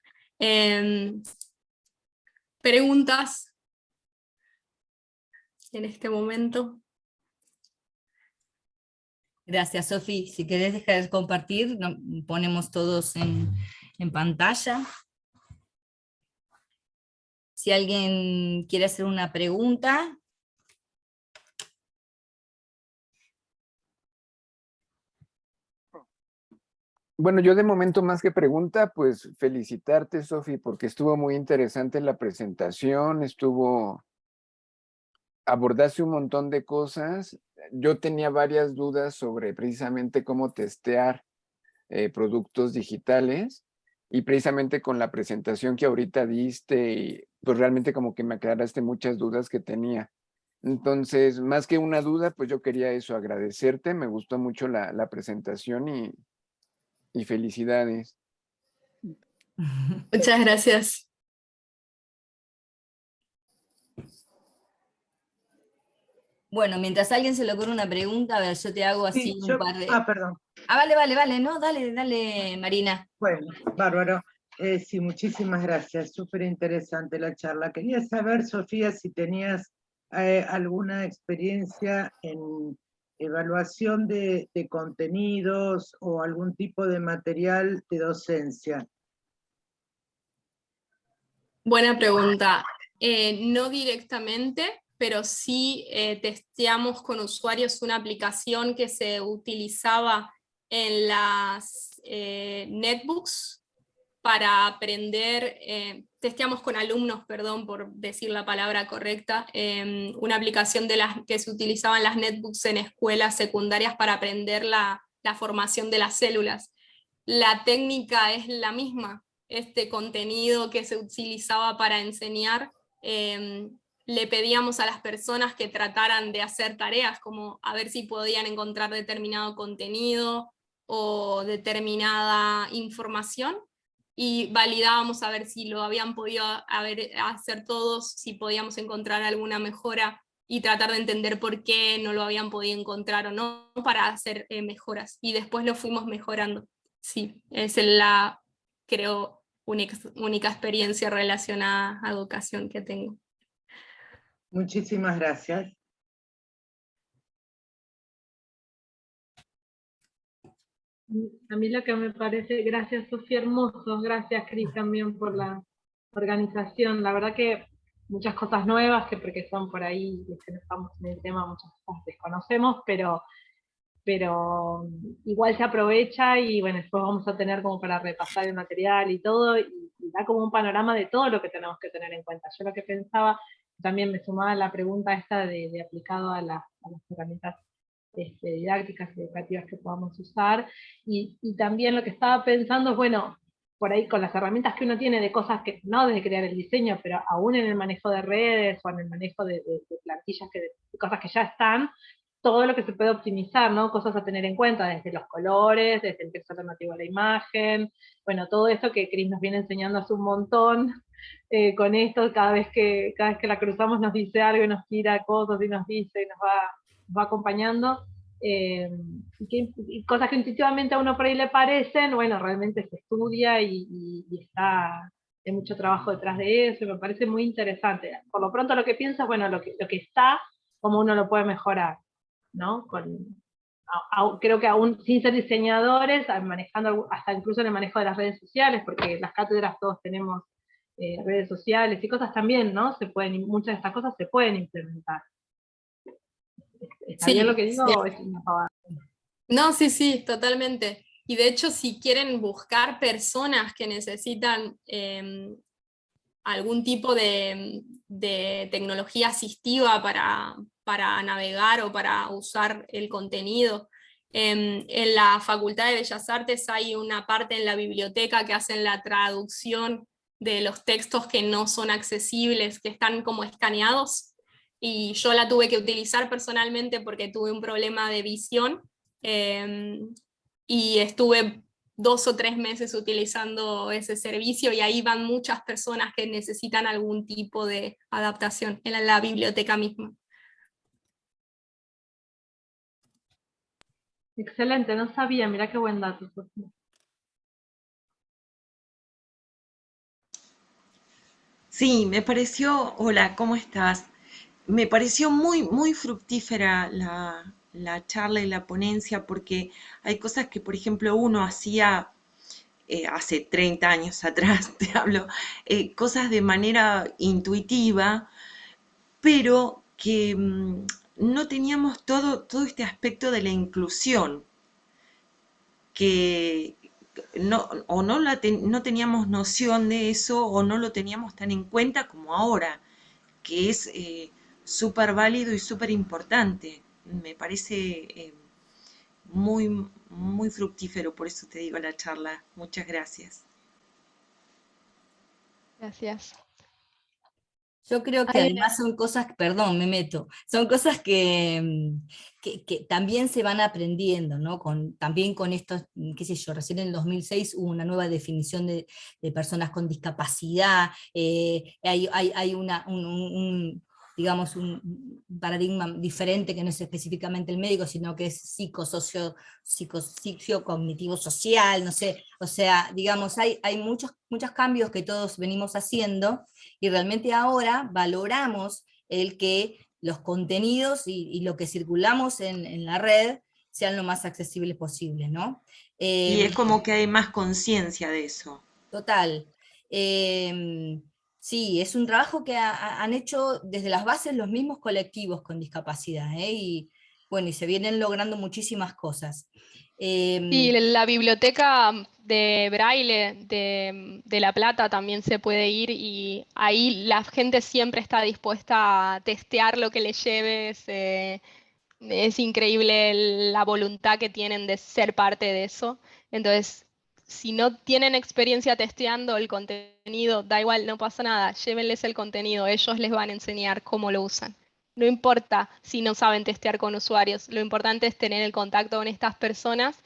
Preguntas. en este momento. Gracias, Sofi. Si querés dejar de compartir, ponemos todos en pantalla. Si alguien quiere hacer una pregunta. Bueno, yo de momento más que pregunta, pues felicitarte, Sofi, porque estuvo muy interesante la presentación, abordaste un montón de cosas. Yo tenía varias dudas sobre precisamente cómo testear productos digitales, y precisamente con la presentación que ahorita diste, pues realmente como que me aclaraste muchas dudas que tenía. Entonces, más que una duda, pues yo quería eso, agradecerte, me gustó mucho la presentación y felicidades. Muchas gracias. Bueno, mientras a alguien se le ocurre una pregunta, a ver, yo te hago así Sí, un par de... perdón. Vale, no, dale, Marina. Bueno, bárbaro. Sí, muchísimas gracias. Súper interesante la charla. Quería saber, Sofía, si tenías alguna experiencia en evaluación de contenidos o algún tipo de material de docencia. Buena pregunta. No directamente, pero sí testeamos con usuarios una aplicación que se utilizaba en las netbooks para aprender, testeamos con alumnos, perdón por decir la palabra correcta, una aplicación que se utilizaba en las netbooks en escuelas secundarias para aprender la formación de las células. La técnica es la misma. Este contenido que se utilizaba para enseñar, le pedíamos a las personas que trataran de hacer tareas, como a ver si podían encontrar determinado contenido o determinada información, y validábamos a ver si lo habían podido hacer todos, si podíamos encontrar alguna mejora y tratar de entender por qué no lo habían podido encontrar o no, para hacer mejoras, y después lo fuimos mejorando. Sí, es creo, única experiencia relacionada a educación que tengo. Muchísimas gracias. A mí lo que me parece, gracias Sofía, hermoso, gracias Cris también por la organización. La verdad que muchas cosas nuevas, que porque son por ahí, los que no estamos en el tema, muchas cosas desconocemos, pero igual se aprovecha, y bueno, después vamos a tener como para repasar el material y todo, y da como un panorama de todo lo que tenemos que tener en cuenta. Yo lo que pensaba, también me sumaba a la pregunta esta de aplicado a las herramientas didácticas y educativas que podamos usar, y también lo que estaba pensando es, bueno, por ahí con las herramientas que uno tiene de cosas que, no desde crear el diseño, pero aún en el manejo de redes o en el manejo de plantillas, de cosas que ya están, todo lo que se puede optimizar, ¿no? Cosas a tener en cuenta, desde los colores, desde el texto alternativo a la imagen, bueno, todo esto que Cris nos viene enseñando hace un montón, con esto, cada vez que la cruzamos nos dice algo y nos tira cosas y nos dice, nos va acompañando, y cosas que intuitivamente a uno por ahí le parecen, bueno, realmente se estudia y está, hay mucho trabajo detrás de eso, y me parece muy interesante. Por lo pronto lo que pienso es, bueno, lo que está, cómo uno lo puede mejorar, ¿no? Creo que aún sin ser diseñadores, manejando hasta incluso en el manejo de las redes sociales, porque las cátedras todos tenemos redes sociales y cosas también, ¿no? Muchas de estas cosas se pueden implementar. ¿Está bien lo que digo? Sí. ¿O es una pavada? No, sí, totalmente. Y de hecho, si quieren buscar personas que necesitan algún tipo de tecnología asistiva para navegar o para usar el contenido, en la Facultad de Bellas Artes hay una parte en la biblioteca que hacen la traducción de los textos que no son accesibles, que están como escaneados, y yo la tuve que utilizar personalmente porque tuve un problema de visión, y estuve 2 o 3 meses utilizando ese servicio, y ahí van muchas personas que necesitan algún tipo de adaptación en la biblioteca misma. Excelente, no sabía, mira qué buen dato. Sí, me pareció, hola, ¿cómo estás? me pareció muy fructífera la charla y la ponencia, porque hay cosas que, por ejemplo, uno hacía hace 30 años atrás, te hablo, cosas de manera intuitiva, pero que no teníamos todo este aspecto de la inclusión, que no teníamos noción de eso o no lo teníamos tan en cuenta como ahora, que es súper válido y súper importante. Me parece muy fructífero, por eso te digo la charla. Muchas gracias. Gracias. Yo creo que además son cosas, perdón, me meto, son cosas que también se van aprendiendo, ¿no? También con estos, qué sé yo, recién en el 2006 hubo una nueva definición de personas con discapacidad, hay digamos, un paradigma diferente que no es específicamente el médico, sino que es psicocognitivo social, no sé, o sea, digamos, hay muchos cambios que todos venimos haciendo, y realmente ahora valoramos el que los contenidos y lo que circulamos en la red sean lo más accesibles posible, ¿no? Y es como que hay más conciencia de eso. Total. Sí, es un trabajo que han hecho desde las bases los mismos colectivos con discapacidad, y bueno, y se vienen logrando muchísimas cosas. Sí, la biblioteca de Braille de La Plata también se puede ir, y ahí la gente siempre está dispuesta a testear lo que le lleves. Es increíble la voluntad que tienen de ser parte de eso. Entonces, si no tienen experiencia testeando el contenido, da igual, no pasa nada, llévenles el contenido, ellos les van a enseñar cómo lo usan. No importa si no saben testear con usuarios, lo importante es tener el contacto con estas personas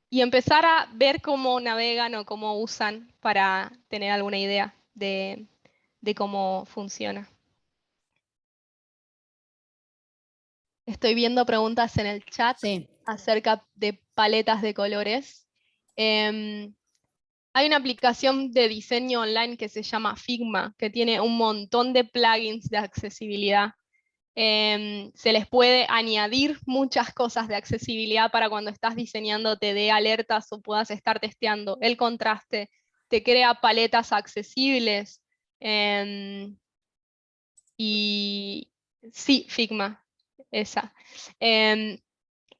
y empezar a ver cómo navegan o cómo usan para tener alguna idea de cómo funciona. Estoy viendo preguntas en el chat acerca de paletas de colores. Hay una aplicación de diseño online que se llama Figma, que tiene un montón de plugins de accesibilidad. Se les puede añadir muchas cosas de accesibilidad para cuando estás diseñando te dé alertas o puedas estar testeando el contraste, te crea paletas accesibles. Y sí, Figma, esa.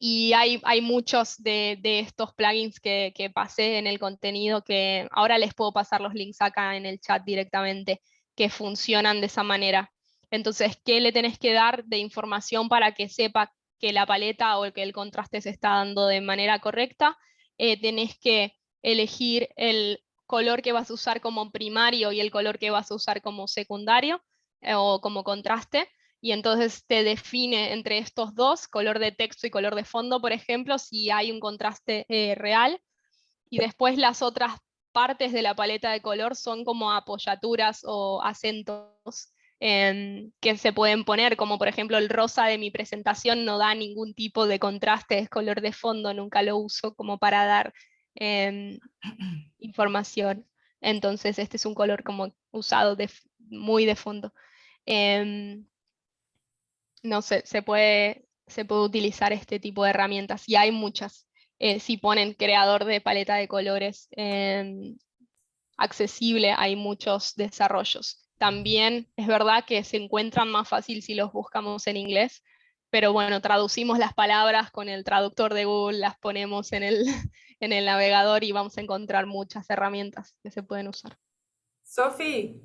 Y hay muchos de estos plugins que pasé en el contenido, que ahora les puedo pasar los links acá en el chat directamente, que funcionan de esa manera. Entonces, ¿qué le tenés que dar de información para que sepa que la paleta o que el contraste se está dando de manera correcta? Tenés que elegir el color que vas a usar como primario y el color que vas a usar como secundario o como contraste. Y entonces te define entre estos dos, color de texto y color de fondo, por ejemplo, si hay un contraste real. Y después las otras partes de la paleta de color son como apoyaturas o acentos que se pueden poner, como por ejemplo el rosa de mi presentación no da ningún tipo de contraste, es color de fondo, nunca lo uso como para dar información. Entonces este es un color como usado muy de fondo. No sé, se puede utilizar este tipo de herramientas y hay muchas. Si ponen creador de paleta de colores accesible, hay muchos desarrollos. También es verdad que se encuentran más fácil si los buscamos en inglés, pero bueno, traducimos las palabras con el traductor de Google, las ponemos en el, en el navegador y vamos a encontrar muchas herramientas que se pueden usar. Sofi,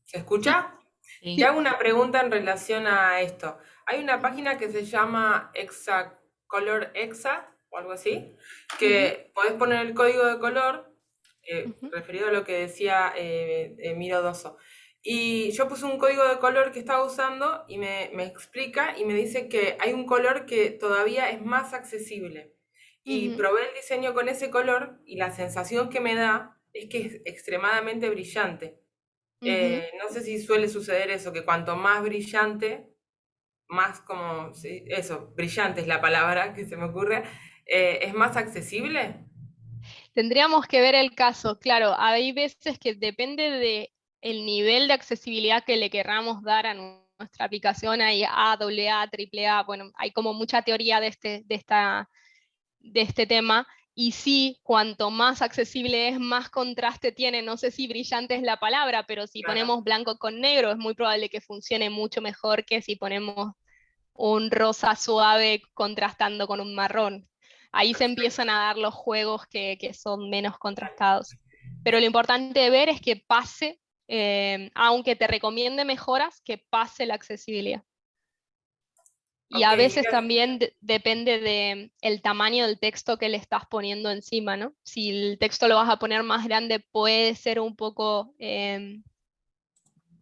¿se escucha? Sí. Te hago una pregunta en relación a esto. Hay una página que se llama Color Exa o algo así, que podés poner el código de color, referido a lo que decía Miro Doso. Y yo puse un código de color que estaba usando y me explica y me dice que hay un color que todavía es más accesible. Y probé el diseño con ese color y la sensación que me da es que es extremadamente brillante. No sé si suele suceder eso, que cuanto más brillante, más como, sí, eso, brillante es la palabra que se me ocurre, ¿es más accesible? Tendríamos que ver el caso, claro, hay veces que depende del nivel de accesibilidad que le querramos dar a nuestra aplicación hay A, AA, AAA, bueno, hay como mucha teoría de este tema, y sí, cuanto más accesible es, más contraste tiene. No sé si brillante es la palabra, pero si ponemos blanco con negro, es muy probable que funcione mucho mejor que si ponemos un rosa suave contrastando con un marrón. Ahí se empiezan a dar los juegos que son menos contrastados. Pero lo importante de ver es que pase, aunque te recomiende mejoras, que pase la accesibilidad. Y a veces también depende del tamaño del texto que le estás poniendo encima, ¿no? Si el texto lo vas a poner más grande, puede ser un poco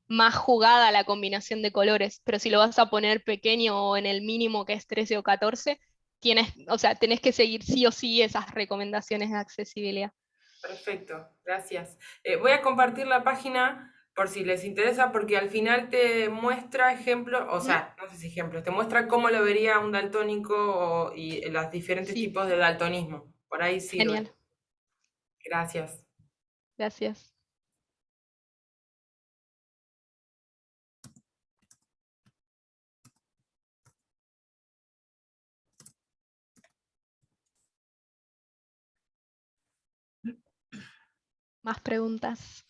más jugada la combinación de colores, pero si lo vas a poner pequeño o en el mínimo que es 13 o 14, tenés que seguir sí o sí esas recomendaciones de accesibilidad. Perfecto, gracias. Voy a compartir la página por si les interesa, porque al final te muestra ejemplos, o sea, no sé si ejemplos, te muestra cómo lo vería un daltónico y los diferentes tipos de daltonismo. Por ahí sirve. Genial. Gracias. Gracias. Más preguntas.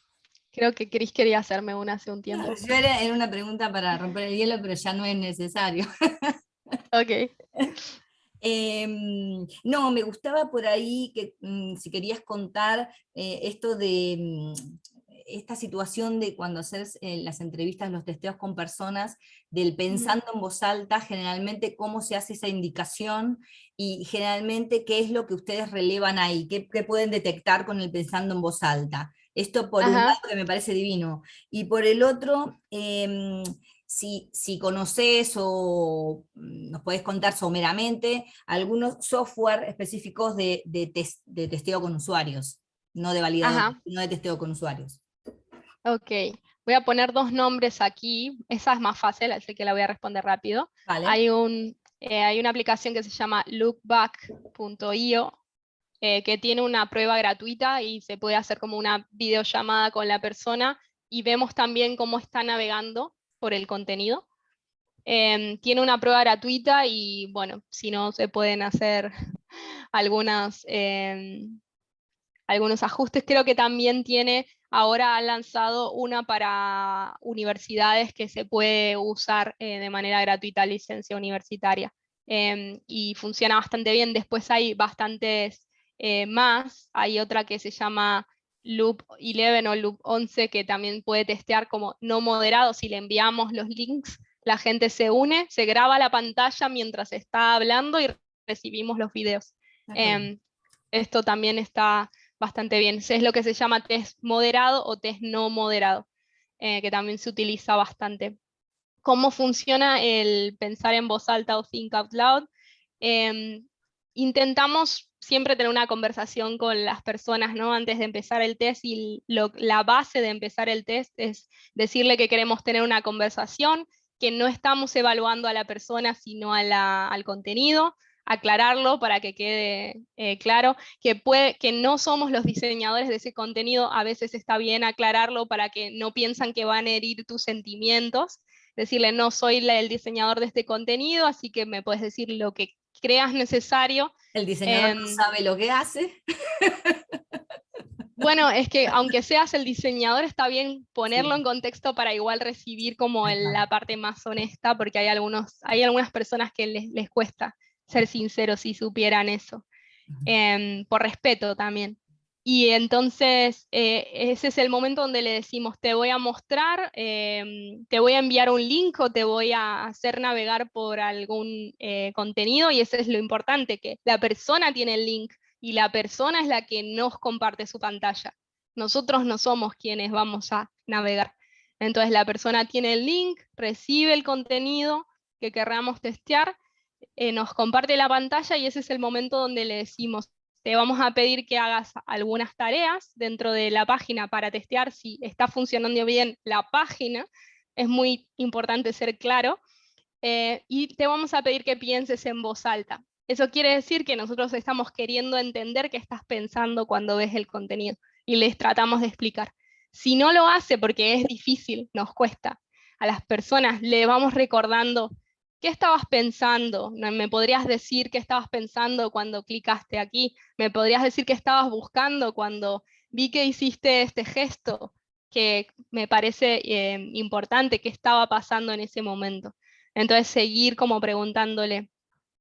Creo que Cris quería hacerme una hace un tiempo. Yo era una pregunta para romper el hielo, pero ya no es necesario. Ok. No, me gustaba por ahí que si querías contar esto de esta situación de cuando haces las entrevistas, los testeos con personas, del pensando en voz alta, generalmente cómo se hace esa indicación y generalmente qué es lo que ustedes relevan ahí, qué pueden detectar con el pensando en voz alta. Esto por un lado que me parece divino. Y por el otro, si conoces o nos podés contar someramente algunos software específicos de testeo con usuarios, no de validadores, sino de testeo con usuarios. Ok, voy a poner dos nombres aquí, esa es más fácil, así que la voy a responder rápido. Vale. Hay una aplicación que se llama lookback.io, que tiene una prueba gratuita y se puede hacer como una videollamada con la persona y vemos también cómo está navegando por el contenido. Tiene una prueba gratuita y bueno, si no se pueden hacer algunos ajustes. Creo que también ahora ha lanzado una para universidades que se puede usar de manera gratuita, licencia universitaria. Y funciona bastante bien. Después hay bastantes más. Hay otra que se llama Loop 11 o Loop 11 que también puede testear como no moderado. Si le enviamos los links, la gente se une, se graba la pantalla mientras está hablando y recibimos los videos. Esto también está bastante bien. Es lo que se llama test moderado o test no moderado, que también se utiliza bastante. ¿Cómo funciona el pensar en voz alta o think out loud? Intentamos siempre tener una conversación con las personas, ¿no? Antes de empezar el test, y la base de empezar el test es decirle que queremos tener una conversación, que no estamos evaluando a la persona, sino al contenido, aclararlo para que quede claro, que no somos los diseñadores de ese contenido. A veces está bien aclararlo para que no piensan que van a herir tus sentimientos, decirle no soy el diseñador de este contenido, así que me puedes decir lo que creas necesario. El diseñador no sabe lo que hace. Bueno, es que aunque seas el diseñador, está bien ponerlo en contexto para igual recibir como la parte más honesta, porque hay algunas personas que les cuesta ser sinceros si supieran eso, por respeto también. Y entonces ese es el momento donde le decimos, te voy a mostrar, te voy a enviar un link o te voy a hacer navegar por algún contenido, y eso es lo importante, que la persona tiene el link y la persona es la que nos comparte su pantalla. Nosotros no somos quienes vamos a navegar. Entonces la persona tiene el link, recibe el contenido que querramos testear, nos comparte la pantalla y ese es el momento donde le decimos, te vamos a pedir que hagas algunas tareas dentro de la página para testear si está funcionando bien la página. Es muy importante ser claro. Y te vamos a pedir que pienses en voz alta. Eso quiere decir que nosotros estamos queriendo entender qué estás pensando cuando ves el contenido y les tratamos de explicar. Si no lo hace porque es difícil, nos cuesta, a las personas le vamos recordando qué estabas pensando. ¿Me podrías decir qué estabas pensando cuando clicaste aquí? ¿Me podrías decir qué estabas buscando cuando vi que hiciste este gesto? Que me parece importante, qué estaba pasando en ese momento. Entonces seguir como preguntándole.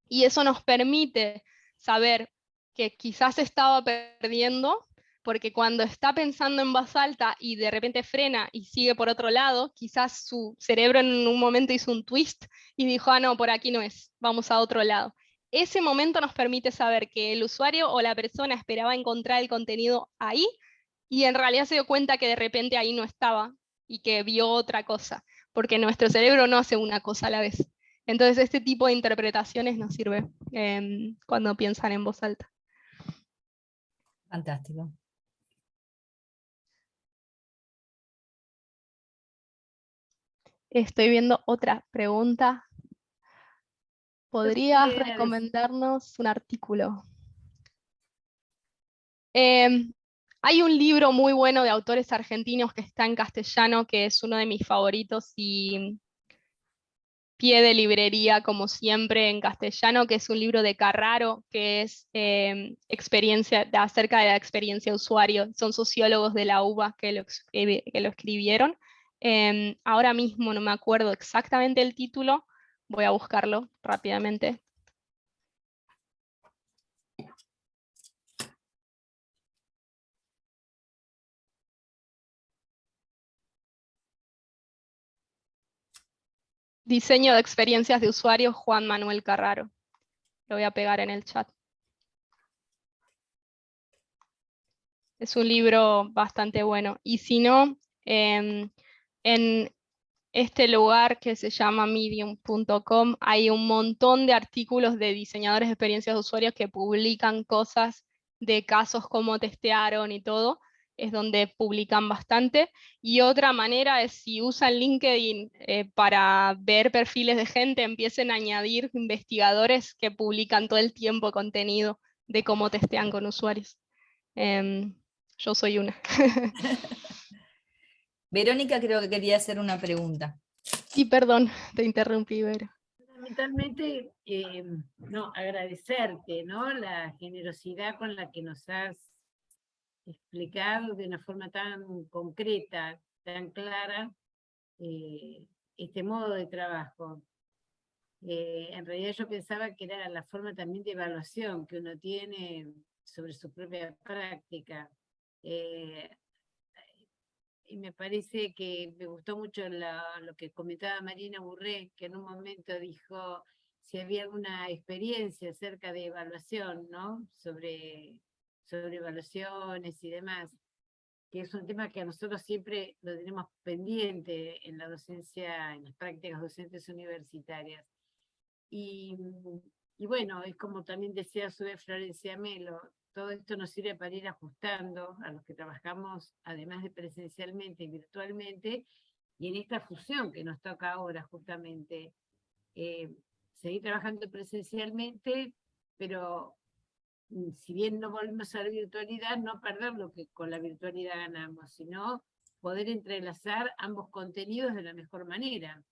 Y eso nos permite saber que quizás estaba perdiendo, porque cuando está pensando en voz alta y de repente frena y sigue por otro lado, quizás su cerebro en un momento hizo un twist y dijo, ah, no, por aquí no es, vamos a otro lado. Ese momento nos permite saber que el usuario o la persona esperaba encontrar el contenido ahí y en realidad se dio cuenta que de repente ahí no estaba y que vio otra cosa, porque nuestro cerebro no hace una cosa a la vez. Entonces este tipo de interpretaciones nos sirve cuando piensan en voz alta. Fantástico. Estoy viendo otra pregunta. ¿Podrías Gracias. recomendarnos un artículo? Hay un libro muy bueno de autores argentinos que está en castellano, que es uno de mis favoritos y pie de librería, como siempre, en castellano, que es un libro de Carraro, que es acerca de la experiencia de usuario. Son sociólogos de la UBA que lo escribieron. Ahora mismo no me acuerdo exactamente el título, voy a buscarlo rápidamente. Diseño de experiencias de usuario, Juan Manuel Carraro. Lo voy a pegar en el chat. Es un libro bastante bueno. Y si no, en este lugar que se llama medium.com hay un montón de artículos de diseñadores de experiencias de usuarios que publican cosas de casos, cómo testearon y todo. Es donde publican bastante. Y otra manera es si usan LinkedIn para ver perfiles de gente, empiecen a añadir investigadores que publican todo el tiempo contenido de cómo testean con usuarios. Yo soy una. Verónica creo que quería hacer una pregunta. Y perdón, te interrumpí, Vero. Fundamentalmente, no, agradecerte, ¿no? La generosidad con la que nos has explicado de una forma tan concreta, tan clara, este modo de trabajo. En realidad yo pensaba que era la forma también de evaluación que uno tiene sobre su propia práctica. Y me parece que me gustó mucho lo que comentaba Marina Burré, que en un momento dijo si había alguna experiencia acerca de evaluación, ¿no? Sobre evaluaciones y demás, que es un tema que a nosotros siempre lo tenemos pendiente en la docencia, en las prácticas docentes universitarias. Y bueno, es como también decía a su vez Florencia Melo, todo esto nos sirve para ir ajustando a los que trabajamos, además de presencialmente y virtualmente, y en esta fusión que nos toca ahora justamente, seguir trabajando presencialmente, pero si bien no volvemos a la virtualidad, no perder lo que con la virtualidad ganamos, sino poder entrelazar ambos contenidos de la mejor manera.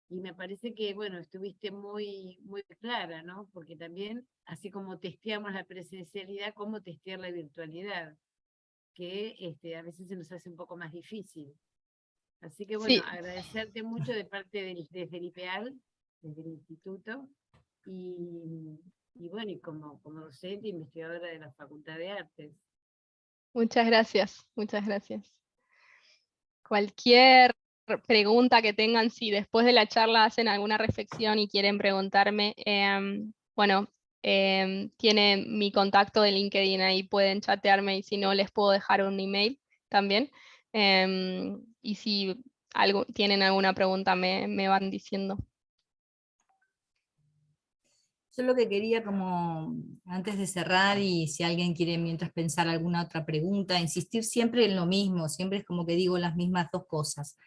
Y me parece que, bueno, estuviste muy, muy clara, ¿no? Porque también, así como testeamos la presencialidad, cómo testear la virtualidad, que a veces se nos hace un poco más difícil. Así que, bueno, Sí. agradecerte mucho desde el IPEAL, desde el instituto, y bueno, y como docente e investigadora de la Facultad de Artes. Muchas gracias, muchas gracias. Cualquier pregunta que tengan, si después de la charla hacen alguna reflexión y quieren preguntarme, bueno, tienen mi contacto de LinkedIn, ahí pueden chatearme y si no les puedo dejar un email también. Y si tienen alguna pregunta me van diciendo. Yo lo que quería, como antes de cerrar, y si alguien quiere mientras pensar alguna otra pregunta, insistir siempre en lo mismo, siempre es como que digo las mismas dos cosas.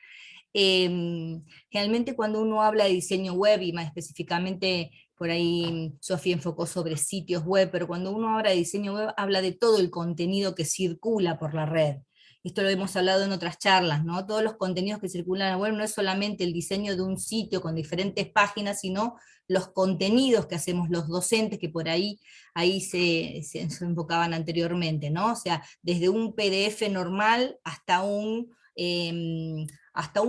Generalmente cuando uno habla de diseño web, y más específicamente por ahí Sofía enfocó sobre sitios web, pero cuando uno habla de diseño web, habla de todo el contenido que circula por la red. esto lo hemos hablado en otras charlas, ¿no? Todos los contenidos que circulan en la web no es solamente el diseño de un sitio con diferentes páginas, sino los contenidos que hacemos los docentes, que por ahí se enfocaban anteriormente, ¿no? O sea, desde un PDF normal hasta un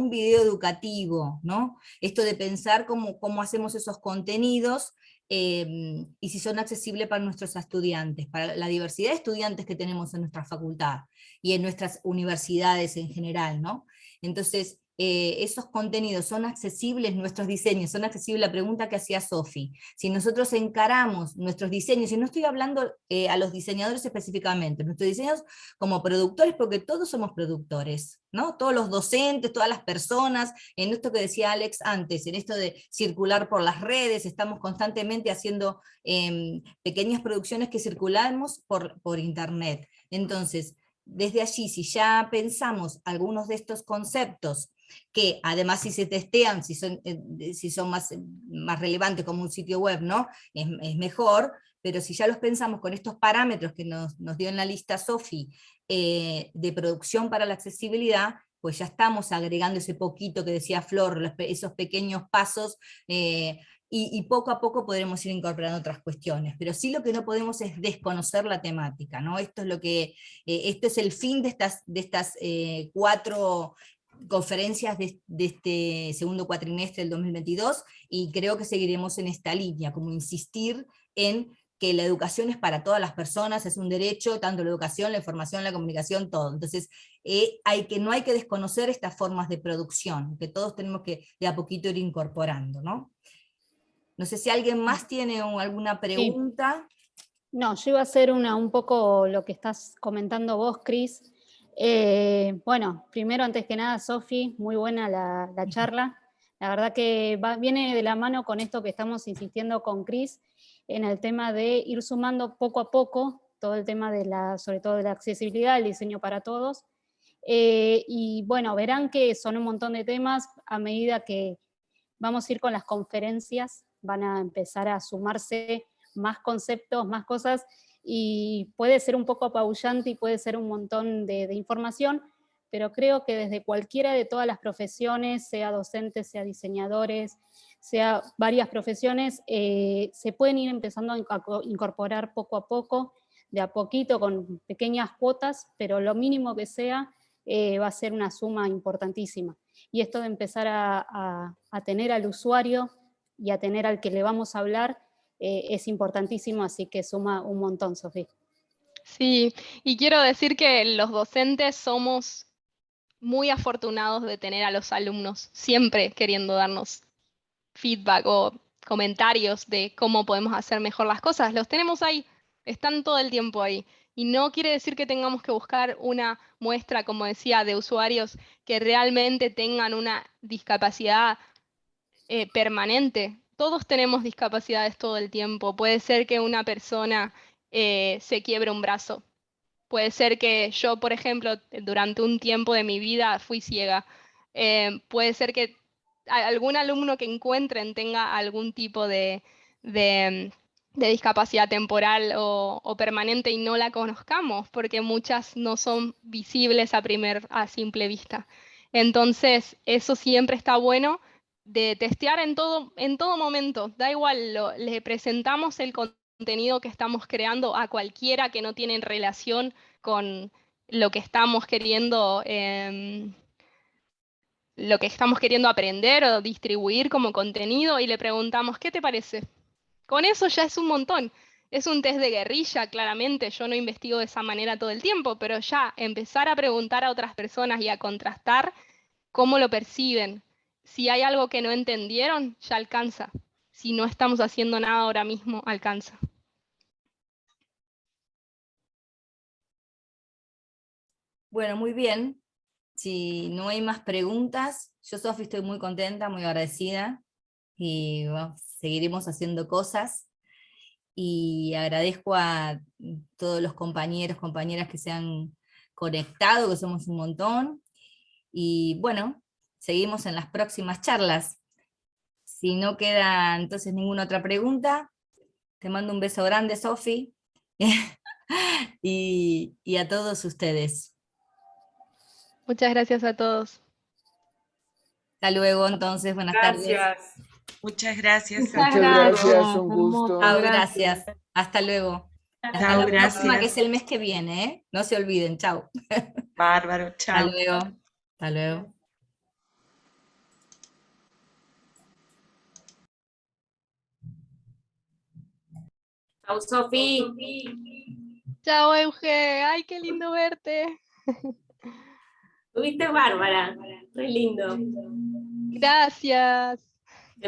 video educativo, ¿no? Esto de pensar cómo hacemos esos contenidos, y si son accesibles para nuestros estudiantes, para la diversidad de estudiantes que tenemos en nuestra facultad y en nuestras universidades en general, ¿no? Entonces, esos contenidos son accesibles, nuestros diseños son accesibles, la pregunta que hacía Sofi, si nosotros encaramos nuestros diseños, y no estoy hablando a los diseñadores específicamente, nuestros diseños como productores, porque todos somos productores, ¿no? Todos los docentes, todas las personas, en esto que decía Alex antes, en esto de circular por las redes, estamos constantemente haciendo pequeñas producciones que circulamos por internet. Entonces, desde allí, si ya pensamos algunos de estos conceptos, que además si se testean, si son más relevantes como un sitio web, ¿no? Es mejor, pero si ya los pensamos con estos parámetros que nos dio en la lista Sofi, de producción para la accesibilidad, pues ya estamos agregando ese poquito que decía Flor, esos pequeños pasos, y poco a poco podremos ir incorporando otras cuestiones, pero sí lo que no podemos es desconocer la temática, ¿no? Esto es el fin de estas 4 conferencias de este segundo cuatrimestre del 2022, y creo que seguiremos en esta línea, como insistir en que la educación es para todas las personas, es un derecho, tanto la educación, la información, la comunicación, todo. Entonces, no hay que desconocer estas formas de producción, que todos tenemos que de a poquito ir incorporando, ¿no? No sé si alguien más tiene alguna pregunta. Sí. No, yo iba a hacer un poco lo que estás comentando vos, Cris. Bueno, primero, antes que nada, Sofi, muy buena la charla. La verdad que viene de la mano con esto que estamos insistiendo con Cris, en el tema de ir sumando poco a poco todo el tema sobre todo de la accesibilidad, el diseño para todos. Y bueno, verán que son un montón de temas a medida que vamos a ir con las conferencias, van a empezar a sumarse más conceptos, más cosas, y puede ser un poco apabullante y puede ser un montón de información, pero creo que desde cualquiera de todas las profesiones, sea docentes, sea diseñadores, sea varias profesiones, se pueden ir empezando a incorporar poco a poco, de a poquito, con pequeñas cuotas, pero lo mínimo que sea va a ser una suma importantísima. Y esto de empezar a tener al usuario y a tener al que le vamos a hablar, es importantísimo, así que suma un montón, Sofía. Sí, y quiero decir que los docentes somos muy afortunados de tener a los alumnos siempre queriendo darnos feedback o comentarios de cómo podemos hacer mejor las cosas. Los tenemos ahí, están todo el tiempo ahí. Y no quiere decir que tengamos que buscar una muestra, como decía, de usuarios que realmente tengan una discapacidad permanente. Todos tenemos discapacidades todo el tiempo. Puede ser que una persona se quiebre un brazo. Puede ser que yo, por ejemplo, durante un tiempo de mi vida fui ciega. Puede ser que algún alumno que encuentren tenga algún tipo de discapacidad temporal o permanente y no la conozcamos, porque muchas no son visibles a simple vista. Entonces, eso siempre está bueno de testear en todo momento. Da igual, le presentamos el contenido que estamos creando a cualquiera que no tiene relación con lo que estamos queriendo aprender o distribuir como contenido, y le preguntamos, ¿qué te parece? Con eso ya es un montón. Es un test de guerrilla, claramente. Yo no investigo de esa manera todo el tiempo, pero ya empezar a preguntar a otras personas y a contrastar cómo lo perciben. Si hay algo que no entendieron, ya alcanza. Si no estamos haciendo nada ahora mismo, alcanza. Bueno, muy bien. Si no hay más preguntas, yo, Sofi, estoy muy contenta, muy agradecida, y bueno, seguiremos haciendo cosas, y agradezco a todos los compañeros, compañeras que se han conectado, que somos un montón, y bueno, seguimos en las próximas charlas. Si no queda entonces ninguna otra pregunta, te mando un beso grande, Sofi, y a todos ustedes. Muchas gracias a todos. Hasta luego, entonces, buenas tardes. Gracias. Muchas gracias. Muchas gracias, un gusto. Chao, gracias. Hasta luego. Hasta Chao, la próxima, gracias. que es el mes que viene, ¿eh? No se olviden, chao. Bárbaro, Hasta chao. luego. Hasta luego. Chau, Sofi. Chao, Euge. Ay, qué lindo verte. Tuviste bárbara. Muy lindo. Gracias.